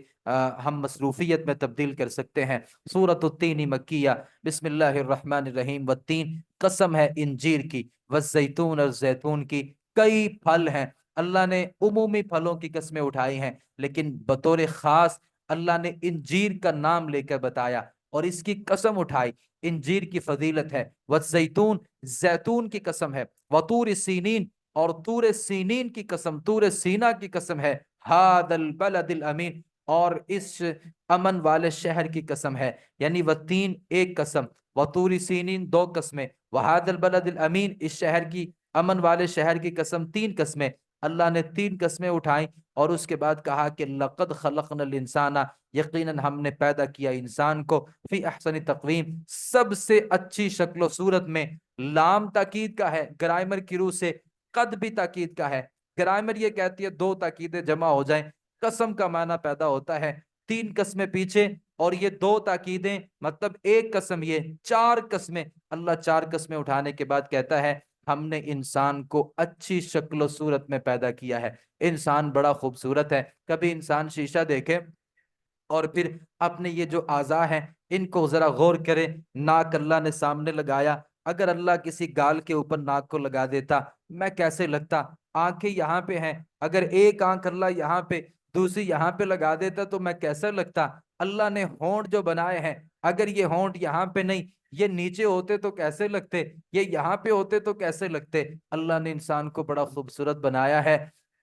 ہم مصروفیت میں تبدیل کر سکتے ہیں۔ سورۃ التین مکیہ، بسم اللہ الرحمن الرحیم۔ والتین، قسم ہے انجیر کی، والزیتون، اور زیتون کی۔ کئی پھل ہیں، اللہ نے عمومی پھلوں کی قسمیں اٹھائی ہیں، لیکن بطور خاص اللہ نے انجیر کا نام لے کر بتایا اور اس کی قسم اٹھائی۔ انجیر کی فضیلت ہے۔ والزیتون، زیتون کی قسم ہے۔ وطور سینین، اور طور سینین کی قسم، طور سینا کی قسم ہے۔ ھذا البلد الامین، اور اس امن والے شہر کی قسم ہے۔ یعنی والتین ایک قسم، وطور سینین 2 قسمیں، وھذا البلد الامین اس شہر کی، امن والے شہر کی قسم 3 قسمیں۔ اللہ نے 3 قسمیں اٹھائیں اور اس کے بعد کہا کہ لقد خلقنا الانسان، یقیناً ہم نے پیدا کیا انسان کو، فی احسن تقویم، سب سے اچھی شکل و صورت میں۔ لام تاکید کا ہے گرامر کی روح سے، قد بھی تاکید کا ہے۔ گرامر یہ کہتی ہے 2 تاکیدیں جمع ہو جائیں، قسم کا معنی پیدا ہوتا ہے۔ 3 قسمیں پیچھے اور یہ 2 تاکیدیں، مطلب ایک قسم، یہ 4 قسمیں۔ اللہ 4 قسمیں اٹھانے کے بعد کہتا ہے ہم نے انسان کو اچھی شکل و صورت میں پیدا کیا ہے۔ انسان بڑا خوبصورت ہے۔ کبھی انسان شیشہ دیکھے اور پھر اپنے یہ جو اعضاء ہیں ان کو ذرا غور کرے۔ ناک اللہ نے سامنے لگایا، اگر اللہ کسی گال کے اوپر ناک کو لگا دیتا میں کیسے لگتا؟ آنکھیں یہاں پہ ہیں، اگر ایک آنکھ اللہ یہاں پہ دوسری یہاں پہ لگا دیتا تو میں کیسا لگتا؟ اللہ نے ہونٹ جو بنائے ہیں، اگر یہ ہونٹ یہاں پہ نہیں، یہ نیچے ہوتے تو کیسے لگتے؟ یہ یہاں پہ ہوتے تو کیسے لگتے؟ اللہ نے انسان کو بڑا خوبصورت بنایا ہے۔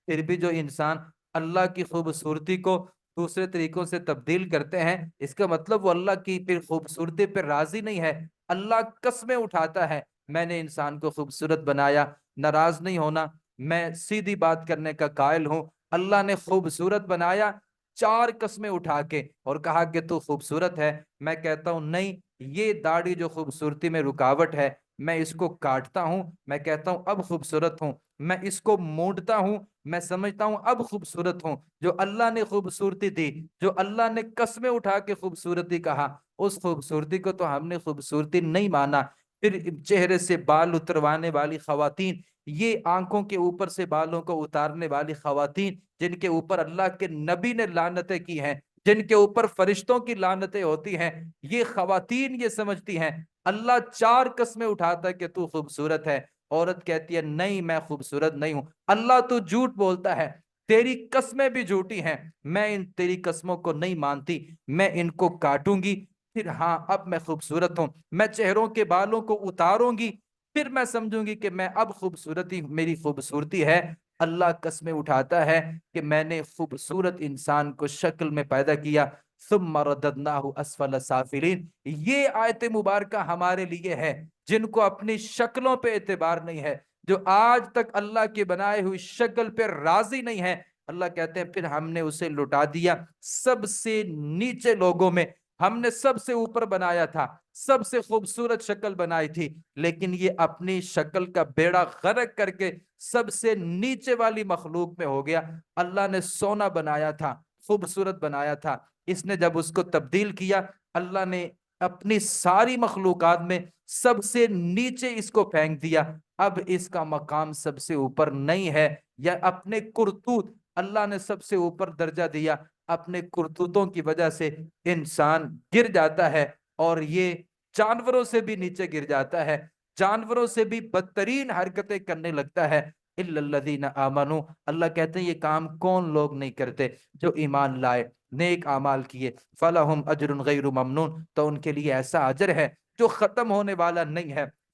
پھر بھی جو انسان اللہ کی خوبصورتی کو دوسرے طریقوں سے تبدیل کرتے ہیں، اس کا مطلب وہ اللہ کی پھر خوبصورتی پہ راضی نہیں ہے۔ اللہ قسمیں اٹھاتا ہے میں نے انسان کو خوبصورت بنایا، ناراض نہیں ہونا، میں سیدھی بات کرنے کا قائل ہوں۔ اللہ نے خوبصورت بنایا 4 قسمیں اٹھا کے اور کہا کہ تو خوبصورت ہے۔ میں کہتا ہوں نہیں، یہ داڑھی جو خوبصورتی میں رکاوٹ ہے، میں اس کو کاٹتا ہوں، میں کہتا ہوں اب خوبصورت ہوں۔ میں اس کو مونڈتا ہوں، میں سمجھتا ہوں اب خوبصورت ہوں۔ جو اللہ نے خوبصورتی دی، جو اللہ نے قسمیں اٹھا کے خوبصورتی کہا، اس خوبصورتی کو تو ہم نے خوبصورتی نہیں مانا۔ پھر چہرے سے بال اتروانے والی خواتین، یہ آنکھوں کے اوپر سے بالوں کو اتارنے والی خواتین جن کے اوپر اللہ کے نبی نے لعنتیں کی ہیں، جن کے اوپر فرشتوں کی لعنتیں ہوتی ہیں، یہ خواتین یہ سمجھتی ہیں اللہ 4 قسمیں اٹھاتا ہے کہ تو خوبصورت ہے۔ عورت کہتی ہے نہیں میں خوبصورت نہیں ہوں۔ اللہ تو جھوٹ بولتا ہے، تیری قسمیں بھی جھوٹی ہیں، میں ان تیری قسموں کو نہیں مانتی، میں ان کو کاٹوں گی، پھر ہاں اب میں خوبصورت ہوں۔ میں چہروں کے بالوں کو اتاروں گی، پھر میں سمجھوں گی کہ میں اب خوبصورتی میری خوبصورتی ہے۔ اللہ قسمیں اٹھاتا ہے کہ میں نے خوبصورت انسان کو شکل میں پیدا کیا، ثم رددناہ اسفل سافلین۔ یہ آیت مبارکہ ہمارے لیے ہے جن کو اپنی شکلوں پہ اعتبار نہیں ہے، جو آج تک اللہ کی بنائے ہوئی شکل پہ راضی نہیں ہے۔ اللہ کہتے ہیں پھر ہم نے اسے لٹا دیا سب سے نیچے لوگوں میں۔ ہم نے سب سے اوپر بنایا تھا، سب سے خوبصورت شکل بنائی تھی، لیکن یہ اپنی شکل کا بیڑا غرق کر کے سب سے نیچے والی مخلوق میں ہو گیا۔ اللہ نے سونا بنایا تھا، خوبصورت بنایا تھا، اس نے جب اس کو تبدیل کیا، اللہ نے اپنی ساری مخلوقات میں سب سے نیچے اس کو پھینک دیا۔ اب اس کا مقام سب سے اوپر نہیں ہے، یا اپنے کرتوت اللہ نے سب سے اوپر درجہ دیا، اپنے کرتوتوں کی وجہ سے انسان گر جاتا ہے اور یہ جانوروں سے بھی نیچے گر جاتا ہے، جانوروں سے بھی بدترین حرکتیں کرنے لگتا ہے۔ الا الذین آمنوا، اللہ کہتے ہیں یہ کام کون لوگ نہیں کرتے؟ جو ایمان لائے، نیک اعمال کیے، فلہم اجر غیر ممنون، تو ان کے لیے ایسا اجر ہے جو ختم ہونے والا نہیں ہے۔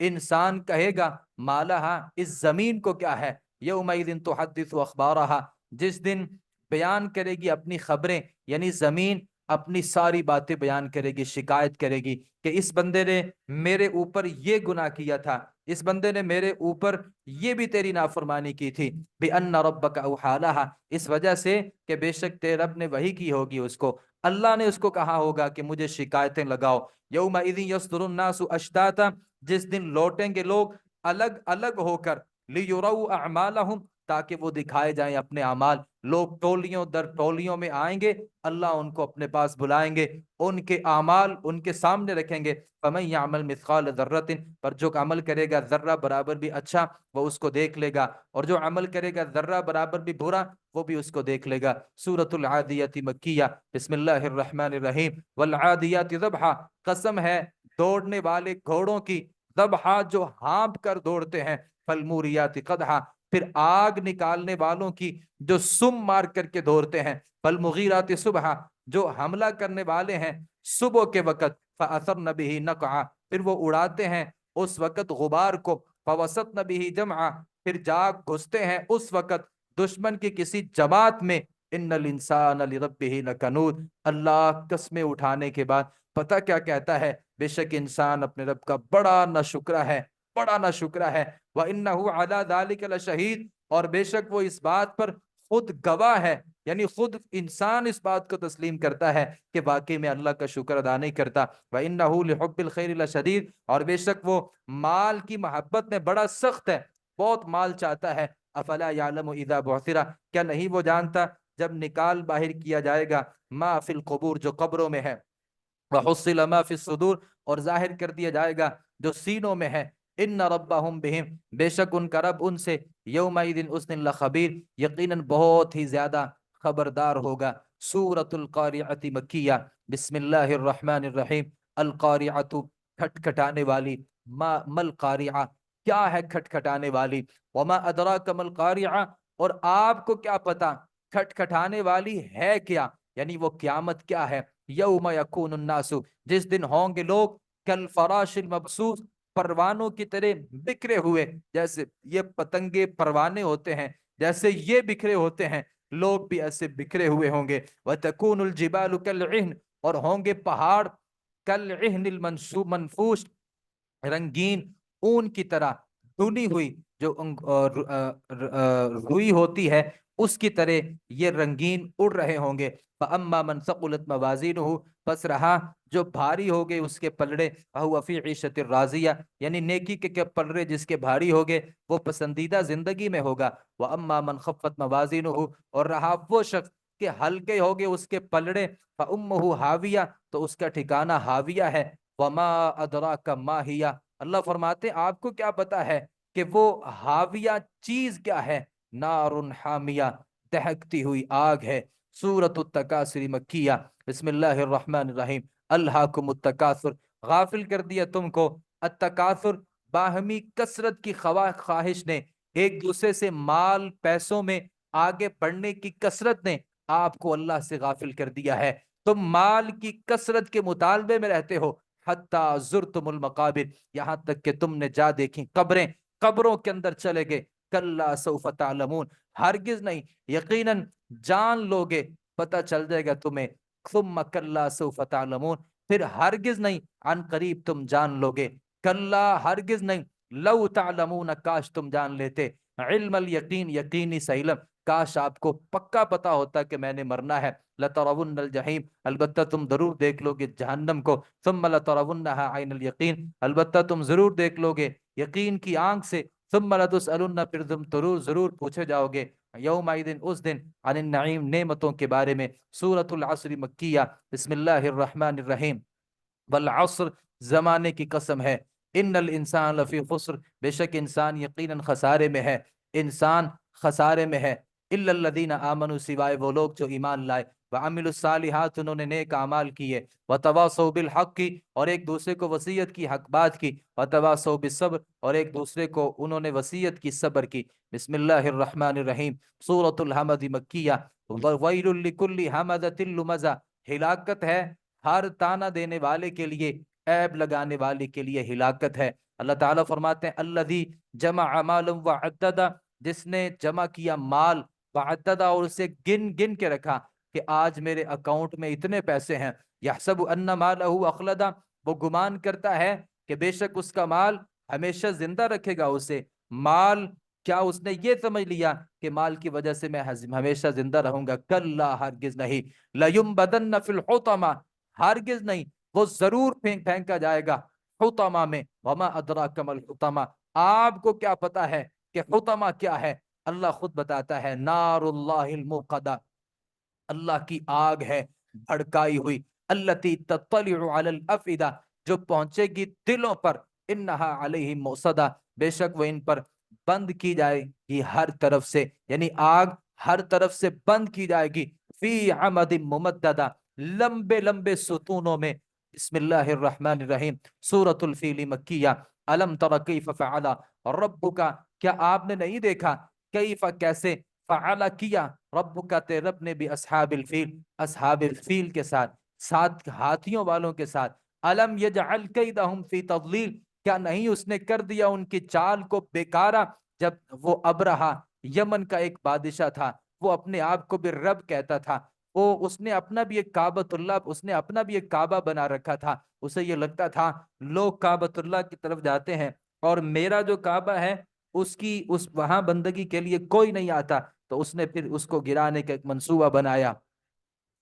انسان کہے گا مالہا، اس زمین کو کیا ہے، یومئذ تحدث اخبارہا، جس دن بیان کرے گی اپنی خبریں، یعنی زمین اپنی ساری باتیں بیان کرے گی، شکایت کرے گی کہ اس بندے نے میرے اوپر یہ گناہ کیا تھا، اس بندے نے میرے اوپر یہ بھی تیری نافرمانی کی تھی، بِأَنَّ رَبَّكَ أَوْحَىٰ، اس وجہ سے کہ بے شک تیرے رب نے وحی کی ہوگی اس کو، اللہ نے اس کو کہا ہوگا کہ مجھے شکایتیں لگاؤ۔ یومئذ یصدر الناس اشتاتا، جس دن لوٹیں گے لوگ الگ الگ ہو کر، لیروا اعمالہم، تاکہ وہ دکھائے جائیں اپنے اعمال، لوگ ٹولیوں در ٹولیوں میں آئیں گے، اللہ ان کو اپنے پاس بلائیں گے، ان کے اعمال ان کے سامنے رکھیں گے، فمن یعمل مثقال ذرۃ، پر جو عمل کرے گا ذرہ برابر بھی اچھا وہ اس کو دیکھ لے گا، اور جو عمل کرے گا ذرہ برابر بھی برا وہ بھی اس کو دیکھ لے گا۔ سورۃ العادیات مکیہ، بسم اللہ الرحمن الرحیم، والعادیات ضبحا، قسم ہے دوڑنے والے گھوڑوں کی، ضبحا جو ہانپ کر دوڑتے ہیں، فالموریات قدحا، پھر آگ نکالنے والوں کی جو سم مار کر کے دوڑتے ہیں، فالمغیرات صبحا، جو حملہ کرنے والے ہیں صبح کے وقت، فاثرن به نقعا، پھر وہ اڑاتے ہیں اس وقت غبار کو، فوسطن به جمعا، پھر جاگ گھستے ہیں اس وقت دشمن کی کسی جماعت میں، ان الانسان لربه لکنود، اللہ قسمیں اٹھانے کے بعد پتہ کیا کہتا ہے، بے شک انسان اپنے رب کا بڑا ناشکرا ہے، بڑا ناشکرا ہے، وَإِنَّهُ عَلَى ذَلِكَ لَشَهِيدٌ، اور بے شک وہ اس بات پر خود گواہ ہے، یعنی خود انسان اس بات کو تسلیم کرتا ہے کہ واقعی میں اللہ کا شکر ادا نہیں کرتا، وَإِنَّهُ لِحُبِّ الْخَيْرِ لَشَدِيدٌ، اور بے شک وہ مال کی محبت میں بڑا سخت ہے، بہت مال چاہتا ہے، افلا یعلم اذا بعثر، کیا نہیں وہ جانتا جب نکال باہر کیا جائے گا، ما فی القبور، جو قبروں میں ہے، وحصل ما فی الصدور، اور ظاہر کر دیا جائے گا جو سینوں میں ہے، ان ربہم بہم، بے شک ان کا رب ان سے، یومئذ اس دن لخبیر، یقیناً بہت ہی زیادہ خبردار ہوگا۔ سورۃ القارعۃ مکیہ، بسم اللہ الرحمن الرحیم، القارعۃ، کھٹکھٹانے والی، ما مل قارعہ، کیا ہے کھٹکھٹانے والی، وما ادراک مل قارعہ، اور آپ کو کیا پتا کھٹکھٹانے والی ہے کیا، یعنی وہ قیامت کیا ہے، یوم یکون الناس، جس دن ہوں گے لوگ، کالفراش المبثوث، پروانوں کی طرح بکھرے ہوئے، جیسے یہ پتنگے پروانے ہوتے ہیں جیسے یہ بکھرے ہوتے ہیں، لوگ بھی ایسے بکھرے ہوئے ہوں گے، وتکون الجبال کالعہن، اور ہوں گے پہاڑ کالعہن منفوش، رنگین اون کی طرح، دھنی ہوئی جو روئی ہوتی ہے اس کی طرح یہ رنگین اڑ رہے ہوں گے۔ فَأَمَّا مَنْ ثَقُلَتْ مَوَازِينُهُ، پس رہا جو بھاری ہو گئے اس کے پلڑے، فَهُوَ فِي عِيشَةٍ رَاضِيَةٍ، یعنی نیکی کے پلڑے جس کے بھاری ہو گئے وہ پسندیدہ زندگی میں ہوگا۔ وَأَمَّا مَنْ خَفَّتْ مَوَازِينُهُ، اور رہا وہ شخص کہ ہلکے ہو گئے اس کے پلڑے، فَأُمُّهُ هَاوِيَةٌ، تو اس کا ٹھکانہ ہاویہ ہے۔ وَمَا أَدْرَاكَ مَا هِيَ، اللہ فرماتے آپ کو کیا پتا ہے کہ وہ ہاویہ چیز کیا ہے، نار حامیہ، دہکتی ہوئی آگ ہے۔ سورۃ التکاثر مکیہ، بسم اللہ الرحمن الرحیم، الہاکم التکاثر، غافل کر دیا تم کو التکاثر، باہمی کثرت کی خواہش نے، ایک دوسرے سے مال پیسوں میں آگے بڑھنے کی کثرت نے آپ کو اللہ سے غافل کر دیا ہے، تم مال کی کثرت کے مطالبے میں رہتے ہو، حتیٰ زرتم المقابر، یہاں تک کہ تم نے جا دیکھی قبریں، قبروں کے اندر چلے گئے، کلا سوف تعلمون، ہرگز نہیں، یقیناً جان لوگے، پتہ چل جائے گا تمہیں، ثم کلا سوف تعلمون، پھر ہرگز نہیں، عن قریب تم جان لوگے، کلا ہرگز نہیں، لو تعلمون، کاش تم جان لیتے، علم الیقین، یقینی سے علم، کاش آپ کو پکا پتا ہوتا کہ میں نے مرنا ہے، لترون الجحیم، البتہ تم ضرور دیکھ لو گے جہنم کو، ثم لترونها عین الیقین، البتہ تم ضرور دیکھ لو گے یقین کی آنکھ سے، ثم لتسألن، پھر تم ضرور پوچھے جاؤ گے، یومئذ اس دن، عن النعیم، نعمتوں کے بارے میں۔ سورۃ العصر مکیہ، بسم اللہ الرحمن الرحیم، والعصر، زمانے کی قسم ہے، ان الانسان لفی خسر، بے شک انسان یقیناً خسارے میں ہے، انسان خسارے میں ہے، الا الذین آمنوا، سوائے وہ لوگ جو ایمان لائے، وعملوا الصالحات، انہوں نے نیک اعمال کیے، وتواصوا بالحق، اور ایک دوسرے کو وصیت کی، حق بات کی، وتواصوا بالصبر، اور ایک دوسرے کو انہوں نے وصیت کی، صبر کی۔ بسم اللہ الرحمن الرحیم، سورۃ الحمد مکیہ، ویل لکل ہمزۃ لمزہ، ہلاکت ہے ہر تانا دینے والے کے لیے، عیب لگانے والے کے لیے ہلاکت ہے۔ اللہ تعالیٰ فرماتے ہیں الذی جمع مالا وعددا، جس نے جمع کیا مال وعددا اور اسے گن گن کے رکھا کہ آج میرے اکاؤنٹ میں اتنے پیسے ہیں، یحسب ان مالہ اخلدا، وہ گمان کرتا ہے کہ بے شک اس کا مال ہمیشہ زندہ رکھے گا اسے۔ مال، کیا اس نے یہ سمجھ لیا کہ مال کی وجہ سے میں ہمیشہ زندہ رہوں گا؟ کلا، ہرگز نہیں۔ لَيُنبَذَنَّ فِي الْحُطَمَةِ، ہرگز نہیں، وہ ضرور پھینکا جائے گا حطمہ میں۔ وما ادراک ما الحطمہ، آپ کو کیا پتا ہے کہ حطمہ کیا ہے؟ اللہ خود بتاتا ہے نار اللہ الموقدہ، اللہ کی آگ ہے بھڑکائی ہوئی، التی تطلع علی الافئدہ، جو پہنچے گی دلوں پر، انہا علیہم موصدہ، بے شک وہ ان پر بند کی جائے گی ہر طرف سے، یعنی آگ ہر طرف سے بند کی جائے گی، فی عمد ممددہ، لمبے لمبے ستونوں میں۔ بسم اللہ الرحمن الرحیم، سورۃ الفیل مکیہ۔ الم تر کیف فعل ربک، کیا آپ نے نہیں دیکھا کیف کیسے، فعل کیا ربک تیرے رب نے بھی اصحاب الفیل، اصحاب الفیل کے ساتھ، ساتھ ہاتھیوں والوں کے ساتھ۔ الم یجعل کیدہم فی تضلیل، کیا نہیں اس نے کر دیا ان کی چال کو بیکارہ؟ جب وہ ابرہہ، یمن کا ایک بادشاہ تھا، وہ اپنے آپ کو بھی رب کہتا تھا، اس نے اپنا بھی ایک کعبۃ اللہ، اس نے اپنا بھی ایک کعبہ بنا رکھا تھا، اسے یہ لگتا تھا لوگ کعبۃ اللہ کی طرف جاتے ہیں اور میرا جو کعبہ ہے اس وہاں بندگی کے لیے کوئی نہیں آتا، تو اس نے پھر اس کو گرانے کا ایک منصوبہ بنایا۔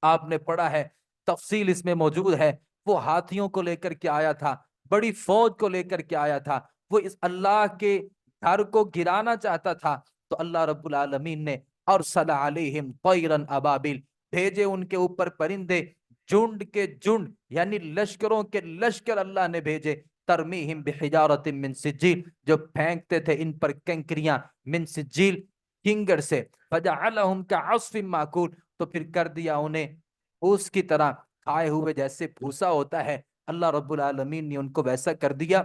آپ نے پڑھا ہے، تفصیل اس میں موجود ہے، وہ ہاتھیوں کو لے کر کے آیا تھا، بڑی فوج کو لے کر کے آیا تھا، وہ اس اللہ کے گھر کو گرانا چاہتا تھا، تو اللہ رب العالمین نے ارسل علیہم طیرا ابابیل، بھیجے ان کے اوپر پرندے جھنڈ کے جھنڈ، یعنی لشکروں کے لشکر اللہ نے بھیجے، ترمیہم بحجارۃ من سجیل، جو پھینکتے تھے ان پر کنکریاں، من سجیل، کنگر سے، فجعلہم کعصف ماکول، تو پھر کر دیا انہیں اس کی طرح کھائے ہوئے جیسے بھوسا ہوتا ہے، اللہ رب العالمین نے ان کو ویسا کر دیا۔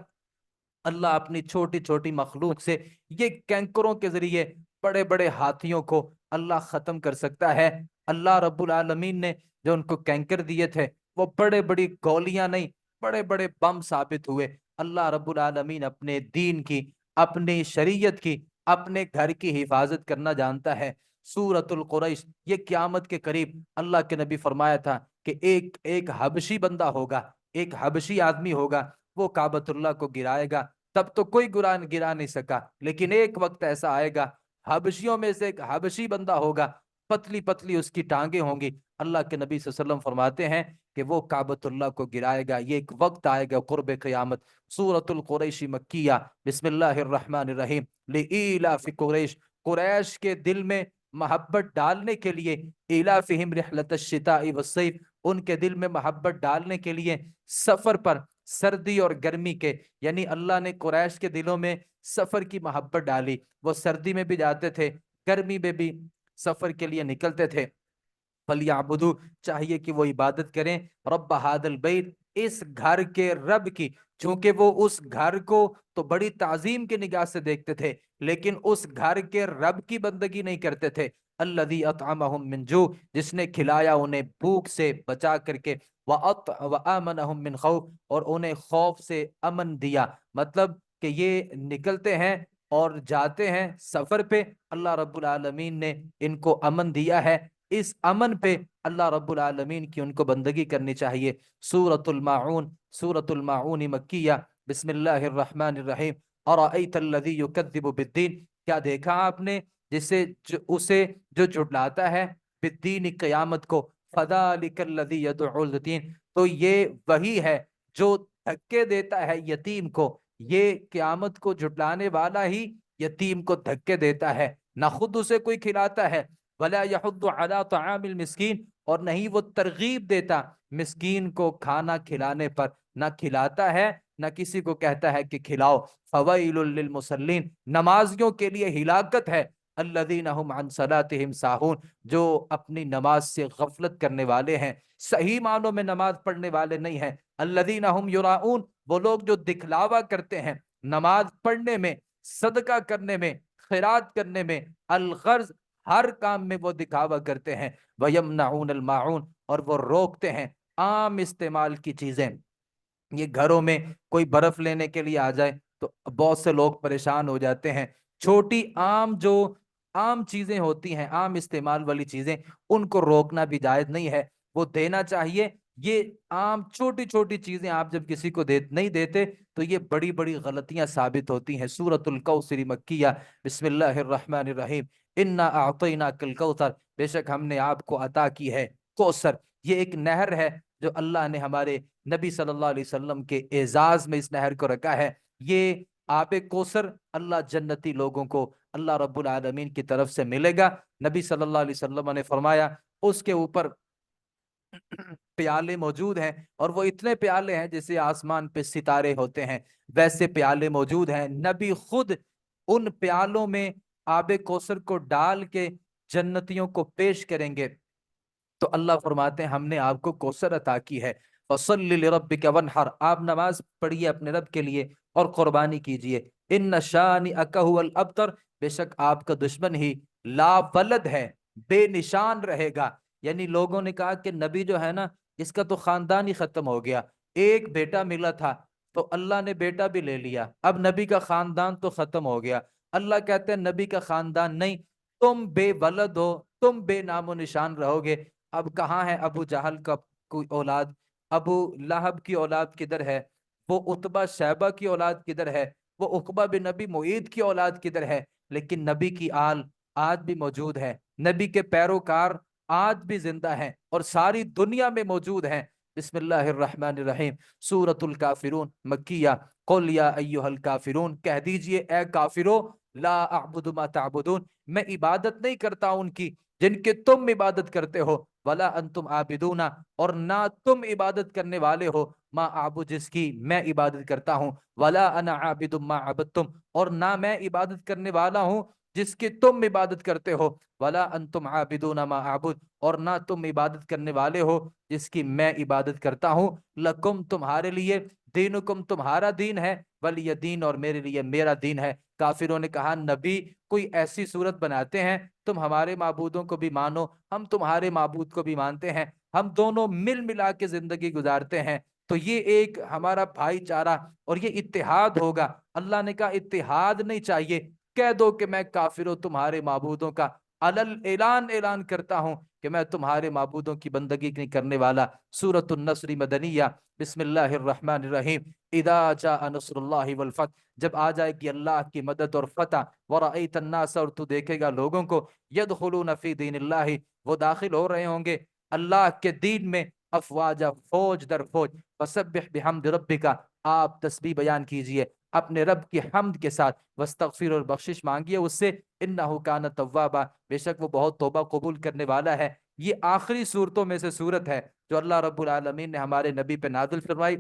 اللہ اپنی چھوٹی چھوٹی مخلوق سے یہ کینکروں کے ذریعے بڑے بڑے ہاتھیوں کو اللہ ختم کر سکتا ہے۔ اللہ رب العالمین نے جو ان کو کینکر دیے تھے وہ بڑے بڑی گولیاں نہیں، بڑے بڑے بم ثابت ہوئے۔ اللہ رب العالمین اپنے دین کی، اپنی شریعت کی، اپنے گھر کی حفاظت کرنا جانتا ہے۔ سورۃ القریش، یہ قیامت کے قریب اللہ کے نبی فرمایا تھا کہ ایک حبشی بندہ ہوگا، ایک حبشی آدمی ہوگا، وہ کعبۃ اللہ کو گرائے گا، تب تو کوئی گرا نہیں سکا، لیکن ایک وقت ایسا آئے گا، حبشیوں میں سے ایک حبشی بندہ ہوگا، پتلی پتلی اس کی ٹانگیں ہوں گی، اللہ کے نبی صلی اللہ علیہ وسلم فرماتے ہیں کہ وہ کعبۃ اللہ کو گرائے گا، یہ ایک وقت آئے گا قرب قیامت۔ سورۃ القریش مکیہ، بسم اللہ الرحمن الرحیم، لإیلاف قریش، قریش کے دل میں محبت ڈالنے کے لیے، ایلافہم رحلۃ الشتاء والصیف، ان کے دل میں محبت ڈالنے کے لیے سفر پر، سردی اور گرمی کے، یعنی اللہ نے قریش کے دلوں میں سفر کی محبت ڈالی، وہ سردی میں بھی جاتے تھے، گرمی میں بھی سفر کے لیے نکلتے تھے۔ فَلْيَعْبُدُوا، چاہیے کہ وہ عبادت کریں، رب هذا البیت، اس گھر کے رب کی، چونکہ وہ اس گھر کو تو بڑی تعظیم کی نگاہ سے دیکھتے تھے، لیکن اس گھر کے رب کی بندگی نہیں کرتے تھے۔ الذی اطعمہم من جوع، جس نے کھلایا انہیں بھوک سے بچا کر کے، وآمنہم من خوف، اور انہیں خوف سے امن دیا، مطلب کہ یہ نکلتے ہیں اور جاتے ہیں سفر پہ، اللہ رب العالمین نے ان کو امن دیا ہے، اس امن پہ اللہ رب العالمین کی ان کو بندگی کرنی چاہیے۔ سورۃ الماعون، سورۃ الماعون مکیہ، بسم اللہ الرحمن الرحیم، ارأیت الذی یکذب بالدین، کیا دیکھا آپ نے اسے جو جھٹلاتا ہے بالدین، قیامت کو، فذلک الذی یدعو الیتیم، تو یہ وہی ہے جو دھکے دیتا ہے یتیم کو، یہ قیامت کو جھٹلانے والا ہی یتیم کو دھکے دیتا ہے، نہ خود اسے کوئی کھلاتا ہے، ولا یحض علی طعام المسکین، اور نہیں وہ ترغیب دیتا مسکین کو کھانا کھلانے پر، نہ کھلاتا ہے نہ کسی کو کہتا ہے کہ کھلاؤ۔ فویل للمصلین، نمازیوں کے لیے ہلاکت ہے، الذین هم عن صلاتهم ساہون، جو اپنی نماز سے غفلت کرنے والے ہیں، صحیح معنوں میں نماز پڑھنے والے نہیں ہیں۔ الذین هم یراؤون، وہ لوگ جو دکھلاوا کرتے ہیں نماز پڑھنے میں، صدقہ کرنے میں، خیرات کرنے میں، الغرض ہر کام میں وہ دکھاوا کرتے ہیں، وَيَمْنَعُونَ الْمَاعُونَ، اور وہ روکتے ہیں عام استعمال کی چیزیں، یہ گھروں میں کوئی برف لینے کے لیے آ جائے تو بہت سے لوگ پریشان ہو جاتے ہیں. چھوٹی جو عام چیزیں ہوتی ہیں، عام استعمال والی چیزیں، ان کو روکنا بھی جائز نہیں ہے، وہ دینا چاہیے. یہ عام چھوٹی چھوٹی چیزیں آپ جب کسی کو نہیں دیتے تو یہ بڑی بڑی غلطیاں ثابت ہوتی ہیں. سورۃ الکوثر مکیہ. بسم اللہ الرحمن الرحیم. انا اعطیناک الکوثر، بے شک ہم نے آپ کو عطا کی ہے کوثر. یہ ایک نہر ہے جو اللہ نے ہمارے نبی صلی اللہ علیہ وسلم کے اعزاز میں اس نہر کو رکھا ہے. یہ آب کوثر اللہ جنتی لوگوں کو اللہ رب العالمین کی طرف سے ملے گا. نبی صلی اللہ علیہ وسلم نے فرمایا اس کے اوپر پیالے موجود ہیں، اور وہ اتنے پیالے ہیں جیسے آسمان پہ ستارے ہوتے ہیں، ویسے پیالے موجود ہیں. نبی خود ان پیالوں میں آب کوثر کو ڈال کے جنتیوں کو پیش کریں گے تو اللہ فرماتے ہیں ہم نے آپ کو کوثر عطا کی ہے. فَصَلِّ لِرَبِّكَ وَانْحَرْ، آپ نماز پڑھیے اپنے رب کے لیے اور قربانی کیجئے. إِنَّ شَانِئَكَ هُوَ الْأَبْتَرُ، بے شک آپ کا دشمن ہی لا ولد ہے، بے نشان رہے گا. یعنی لوگوں نے کہا کہ نبی جو ہے نا اس کا تو خاندان ہی ختم ہو گیا، ایک بیٹا ملا تھا تو اللہ نے بیٹا بھی لے لیا، اب نبی کا خاندان تو ختم ہو گیا. اللہ کہتے ہیں نبی کا خاندان نہیں، تم بے ولد ہو، تم بے نام و نشان رہو گے. اب کہاں ہے ابو جہل کا کوئی اولاد؟ ابو لہب کی اولاد کدھر ہے؟ وہ عتبہ شیبہ کی اولاد کدھر ہے؟ وہ عقبہ بن نبی معید کی اولاد کدھر ہے؟ لیکن نبی کی آل آج بھی موجود ہے، نبی کے پیروکار آج بھی زندہ ہیں اور ساری دنیا میں موجود ہیں. بسم اللہ الرحمن الرحیم. سورۃ الکافرون مکیہ. قل یا ایھا الکافرون، کہہ دیجئے اے کافرو، لا اعبد ما تعبدون، میں عبادت نہیں کرتا ان کی جن کے تم عبادت کرتے ہو. ولا انتم عابدون، اور نہ تم عبادت کرنے والے ہو، ما اعبد، جس کی میں عبادت کرتا ہوں. ولا انا عابد ما عبدتم، اور نہ میں عبادت کرنے والا ہوں جس کی تم عبادت کرتے ہو. ولا انتم عابدون ما اعبد، اور نہ تم عبادت کرنے والے ہو جس کی میں عبادت کرتا ہوں. لکم، تمہارے لیے، دینکم، تمہارا دین ہے، ولی دین، اور میرے لیے میرا دین ہے. کافروں نے کہا نبی کوئی ایسی صورت بناتے ہیں تم ہمارے معبودوں کو بھی مانو، ہم تمہارے معبود کو بھی مانتے ہیں، ہم دونوں مل ملا کے زندگی گزارتے ہیں تو یہ ایک ہمارا بھائی چارہ اور یہ اتحاد ہوگا. اللہ نے کہا اتحاد نہیں چاہیے، کہہ دو کہ میں کافروں تمہارے معبودوں کا اعلان کرتا ہوں کہ میں تمہارے معبودوں کی بندگی نہیں کرنے والا. سورۃ النصر مدنیہ. بسم اللہ الرحمن الرحیم. اذا جاء نصر اللہ والفتح، جب آ جائے گی اللہ کی مدد اور فتح. ورأیت الناس، اور تو دیکھے گا لوگوں کو، یدخلون فی دین اللہ، وہ داخل ہو رہے ہوں گے اللہ کے دین میں، افواجا، فوج در فوج. فسبح بحمد ربک، آپ تسبیح بیان کیجئے اپنے رب کی حمد کے ساتھ. واستغفر، اور بخشش مانگیے اس سے. انہ کان توابا، بے شک وہ بہت توبہ قبول کرنے والا ہے. یہ آخری صورتوں میں سے صورت ہے جو اللہ رب العالمین نے ہمارے نبی پہ نازل فرمائی.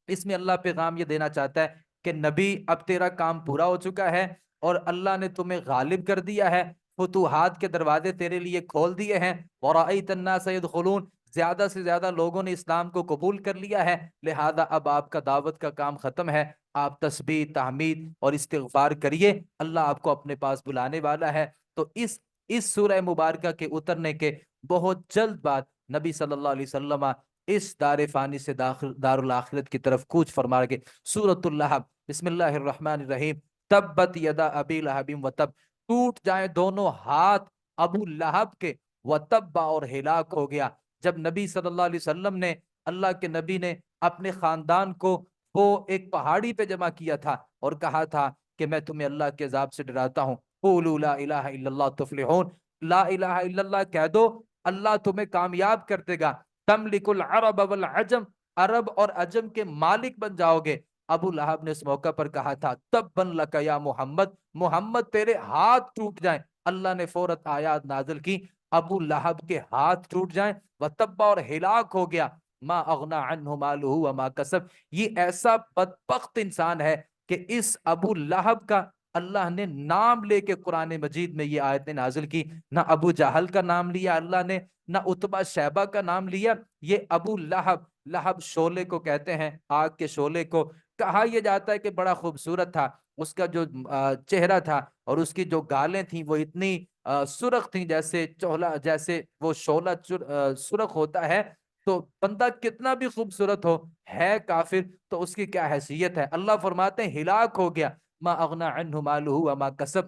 اس میں اللہ پیغام یہ دینا چاہتا ہے کہ نبی اب تیرا کام پورا ہو چکا ہے اور اللہ نے تمہیں غالب کر دیا ہے، فتوحات کے دروازے تیرے لیے کھول دیے ہیں. ورأیت الناس یدخلون، زیادہ سے زیادہ لوگوں نے اسلام کو قبول کر لیا ہے، لہذا اب آپ کا دعوت کا کام ختم ہے. آپ تسبیح، تحمید اور استغفار کریے، اللہ آپ کو اپنے پاس بلانے والا ہے. تو اس سورہ مبارکہ کے اترنے کے بہت جلد بعد نبی صلی اللہ علیہ وسلم اس دار فانی سے دار الاخرت کی طرف کوچ فرما کے. سورۃ اللہب. بسم اللہ الرحمن الرحیم. تبت یدا ابی لہب وتب، ٹوٹ جائیں دونوں ہاتھ ابو لہب کے، وتب، اور ہلاک ہو گیا. جب نبی صلی اللہ علیہ وسلم نے، اللہ کے نبی نے اپنے خاندان کو وہ ایک پہاڑی پہ جمع کیا تھا اور کہا تھا کہ میں تمہیں اللہ کے عذاب سے ڈراتا ہوں. قولوا لا الہ الا اللہ تفلحون، لا الہ الا اللہ کہہ دو، اللہ تمہیں کامیاب کر دے گا. تملک العرب والعجم، عرب اور عجم کے مالک بن جاؤ گے. ابو لہب نے اس موقع پر کہا تھا تبن لک یا محمد، محمد تیرے ہاتھ ٹوٹ جائیں. اللہ نے فوراً آیات نازل کی ابو لہب کے ہاتھ ٹوٹ جائیں. وتب، اور ہلاک ہو گیا. ما اغنا عنہ مالہ وما کسب، یہ ایسا بدبخت انسان ہے کہ اس ابو لہب کا اللہ نے نام لے کے قرآن مجید میں یہ آیتیں نازل کی. نہ ابو جہل کا نام لیا اللہ نے، نہ عتبہ شیبہ کا نام لیا. یہ ابو لہب، لہب شعلے کو کہتے ہیں، آگ کے شعلے کو. کہا یہ جاتا ہے کہ بڑا خوبصورت تھا، اس کا جو چہرہ تھا اور اس کی جو گالیں تھیں وہ اتنی سرخ تھیں جیسے چولہا، جیسے وہ شعلہ سرخ ہوتا ہے تو بندہ کتنا بھی خوبصورت ہو، ہے کافر، تو اس کی کیا حیثیت ہے؟ اللہ فرماتے ہیں ہلاک ہو گیا، ما اغنا عنہ مالہ وما کسب،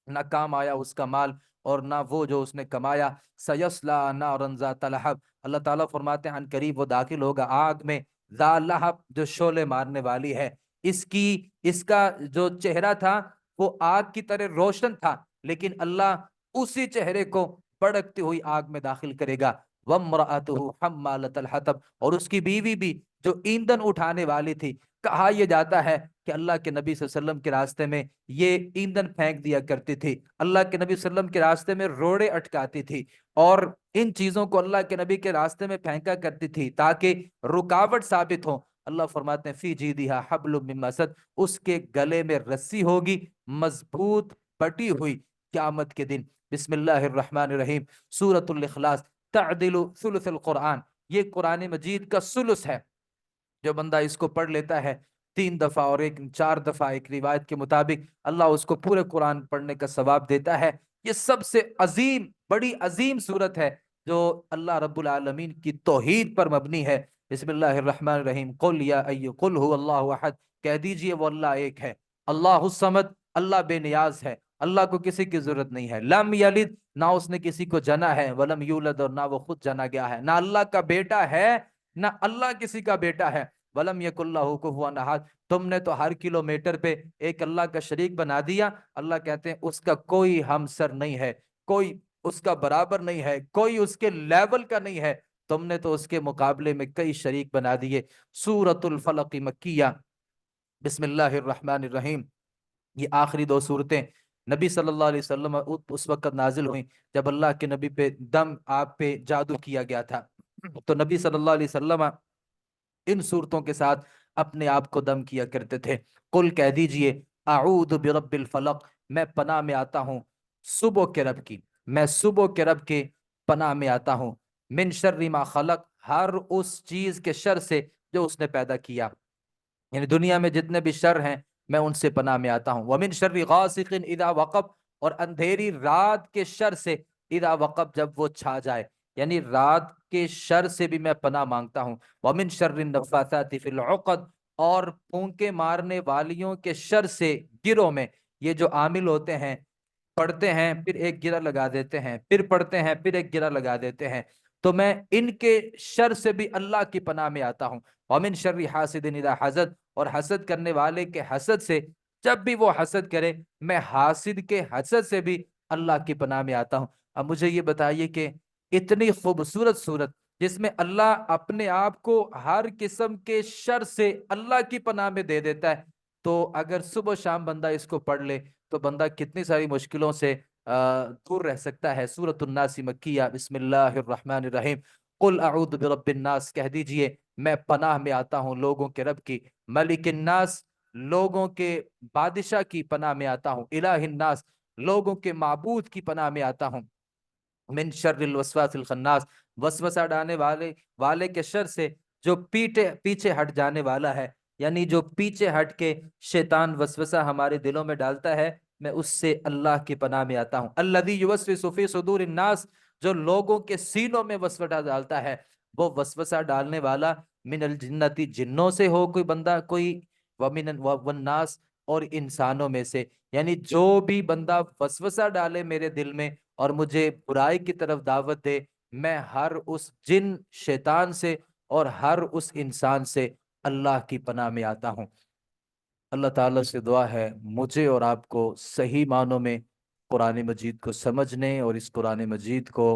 نہ کام آیا اس کا مال اور نہ وہ جو اس نے کمایا، سیصلا نارا ذات لہب، اللہ تعالیٰ فرماتے ہیں ان قریب وہ داخل ہوگا آگ میں، ذا لہب جو شعلے مارنے والی ہے، اس کا جو چہرہ تھا وہ آگ کی طرح روشن تھا، لیکن اللہ اسی چہرے کو بڑکتی ہوئی آگ میں داخل کرے گا، وامرأتہ حمالۃ الحطب، اور اس کی بیوی بھی جو ایندھن اٹھانے والی تھی۔ کہا یہ جاتا ہے کہ اللہ کے نبی صلی اللہ علیہ وسلم کے راستے میں یہ ایندھن پھینک دیا کرتی تھی، اللہ کے نبی صلی اللہ علیہ وسلم کے راستے میں روڑے اٹکاتی تھی، اور ان چیزوں کو اللہ کے نبی کے راستے میں پھینکا کرتی تھی تاکہ رکاوٹ ثابت ہو۔ اللہ فرماتے ہیں فی جیدہا حبل من مسد، اس کے گلے میں رسی ہوگی مضبوط بٹی ہوئی قیامت کے دن۔ بسم اللہ الرحمن الرحیم، سورۃ الاخلاص تعدل ثلث القرآن، یہ قرآن مجید کا ثلث ہے۔ جو بندہ اس کو پڑھ لیتا ہے 3 دفعہ اور 4 دفعہ، ایک روایت کے مطابق اللہ اس کو پورے قرآن پڑھنے کا ثواب دیتا ہے۔ یہ سب سے عظیم، بڑی عظیم صورت ہے جو اللہ رب العالمین کی توحید پر مبنی ہے۔ بسم اللہ الرحمن الرحیم، قل هو اللہ احد، کہہ دیجئے وہ اللہ ایک ہے، اللہ الصمد، اللہ بے نیاز ہے، اللہ کو کسی کی ضرورت نہیں ہے، لم یلد، نہ اس نے کسی کو جنا ہے، ولم یولد، اور نہ وہ خود جنا گیا ہے، نہ اللہ کا بیٹا ہے نہ اللہ کسی کا بیٹا ہے، ولم یک اللہ کفوا احد، تم نے تو ہر کلومیٹر پہ ایک اللہ کا شریک بنا دیا۔ اللہ کہتے ہیں اس کا کوئی ہمسر نہیں ہے، کوئی اس کا برابر نہیں ہے، کوئی اس کے لیول کا نہیں ہے، تم نے تو اس کے مقابلے میں کئی شریک بنا دیے۔ سورۃ الفلق مکیہ، بسم اللہ الرحمن الرحیم، یہ آخری 2 صورتیں نبی صلی اللہ علیہ وسلم اس وقت نازل ہوئیں جب اللہ کے نبی پہ دم، آپ پہ جادو کیا گیا تھا، تو نبی صلی اللہ علیہ وسلم ان صورتوں کے ساتھ اپنے آپ کو دم کیا کرتے تھے۔ قل، کہہ دیجئے، اعوذ برب الفلق، میں پناہ میں آتا ہوں صبح کے رب کی، میں صبح کے رب کے پناہ میں آتا ہوں، من شر ما خلق، ہر اس چیز کے شر سے جو اس نے پیدا کیا، یعنی دنیا میں جتنے بھی شر ہیں میں ان سے پناہ میں آتا ہوں، ومن شر غاسق اذا وقب، اور اندھیری رات کے شر سے، اذا وقب، جب وہ چھا جائے، یعنی رات کے شر سے بھی میں پناہ مانگتا ہوں، ومن شر النفاثات فی العقد، اور پھونکے مارنے والیوں کے شر سے گروں میں، یہ جو عامل ہوتے ہیں، پڑھتے ہیں پھر ایک گرہ لگا دیتے ہیں، پھر پڑھتے ہیں پھر ایک گرہ لگا دیتے ہیں، تو میں ان کے شر سے بھی اللہ کی پناہ میں آتا ہوں، ومن شر حاسد اذا حسد، اور حسد کرنے والے کے حسد سے، جب بھی وہ حسد کرے، میں حاسد کے حسد سے بھی اللہ کی پناہ میں آتا ہوں۔ اب مجھے یہ بتائیے کہ اتنی خوبصورت صورت جس میں اللہ اپنے آپ کو ہر قسم کے شر سے اللہ کی پناہ میں دے دیتا ہے، تو اگر صبح شام بندہ اس کو پڑھ لے تو بندہ کتنی ساری مشکلوں سے دور رہ سکتا ہے۔ سورۃ الناس مکیہ، بسم اللہ الرحمن الرحیم، قل اعوذ برب الناس، کہہ دیجئے میں پناہ میں آتا ہوں لوگوں کے رب کی، ملک الناس، لوگوں کے بادشاہ کی پناہ میں آتا ہوں، الہ الناس، لوگوں کے معبود کی پناہ میں آتا ہوں، من شر الوسواس الخناس، وسوسہ ڈالنے والے کے شر سے جو پیچھے ہٹ جانے والا ہے، یعنی جو پیچھے ہٹ کے شیطان وسوسہ ہمارے دلوں میں ڈالتا ہے، میں اس سے اللہ کی پناہ میں آتا ہوں، الذی یوسوس فی صدور الناس، جو لوگوں کے سینوں میں وسوسہ ڈالتا ہے، وہ وسوسہ ڈالنے والا من الجنتی، جنوں سے ہو کوئی بندہ، کوئی ومن والناس، اور انسانوں میں سے، یعنی جو بھی بندہ وسوسہ ڈالے میرے دل میں اور مجھے برائی کی طرف دعوت دے، میں ہر اس جن، شیطان سے اور ہر اس انسان سے اللہ کی پناہ میں آتا ہوں۔ اللہ تعالیٰ سے دعا ہے مجھے اور آپ کو صحیح معنوں میں قرآن مجید کو سمجھنے اور اس قرآن مجید کو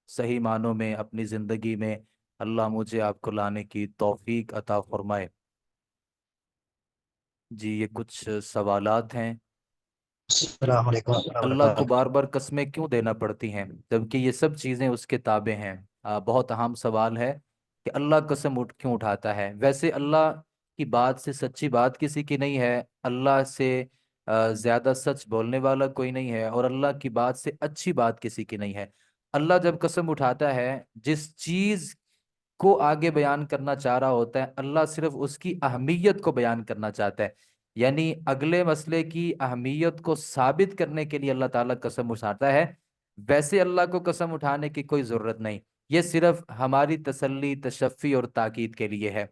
صحیح معنوں میں اپنی زندگی میں اللہ مجھے آپ کو لانے کی توفیق عطا فرمائے۔ جی یہ کچھ سوالات ہیں۔ السلام علیکم ورحمۃ اللہ اللہ کو وبرکاتہ۔ بار بار قسمیں کیوں دینا پڑتی ہیں جبکہ یہ سب چیزیں اس کے تابع ہیں؟ بہت اہم سوال ہے کہ اللہ قسم کیوں اٹھاتا ہے؟ ویسے اللہ کی بات سے سچی بات کسی کی نہیں ہے، اللہ سے زیادہ سچ بولنے والا کوئی نہیں ہے، اور اللہ کی بات سے اچھی بات کسی کی نہیں ہے۔ اللہ جب قسم اٹھاتا ہے، جس چیز کو آگے بیان کرنا چاہ رہا ہوتا ہے، اللہ صرف اس کی اہمیت کو بیان کرنا چاہتا ہے، یعنی اگلے مسئلے کی اہمیت کو ثابت کرنے کے لیے اللہ تعالیٰ قسم اٹھاتا ہے، ویسے اللہ کو قسم اٹھانے کی کوئی ضرورت نہیں۔ یہ صرف ہماری تسلی، تشفی اور تاکید کے لیے ہے۔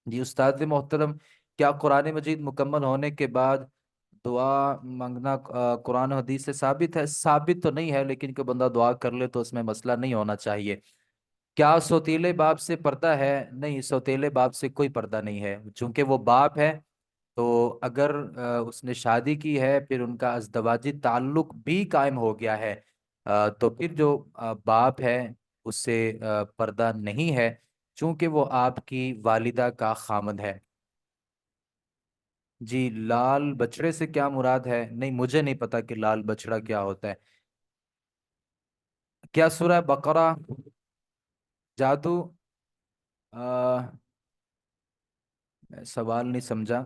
جی استاد محترم، کیا قرآن مجید مکمل ہونے کے بعد دعا مانگنا قرآن و حدیث سے ثابت ہے؟ ثابت تو نہیں ہے، لیکن کوئی بندہ دعا کر لے تو اس میں مسئلہ نہیں ہونا چاہیے۔ کیا سوتیلے باپ سے پردہ ہے؟ نہیں، سوتیلے باپ سے کوئی پردہ نہیں ہے، چونکہ وہ باپ ہے۔ تو اگر اس نے شادی کی ہے، پھر ان کا ازدواجی تعلق بھی قائم ہو گیا ہے، تو پھر جو باپ ہے اس سے پردہ نہیں ہے، چونکہ وہ آپ کی والدہ کا خامند ہے۔ جی لال بچڑے سے کیا مراد ہے؟ نہیں، مجھے نہیں پتا کہ لال بچڑا کیا ہوتا ہے۔ کیا سورہ بقرہ جادو میں سوال نہیں سمجھا۔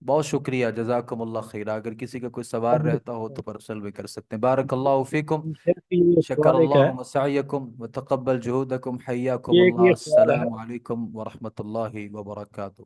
بہت شکریہ، جزاکم اللہ خیر۔ اگر کسی کا کوئی سوال رہتا ہو تو پرسل بھی کر سکتے ہیں۔ بارک اللہ فیکم، شیخ یہ شکر سوال ایک ہے، اللہ مسعیکم وتقبل جہودکم، حیاکم یہ ایک اللہ، یہ سوال ہے السلام علیکم ورحمۃ اللہ وبرکاتہ۔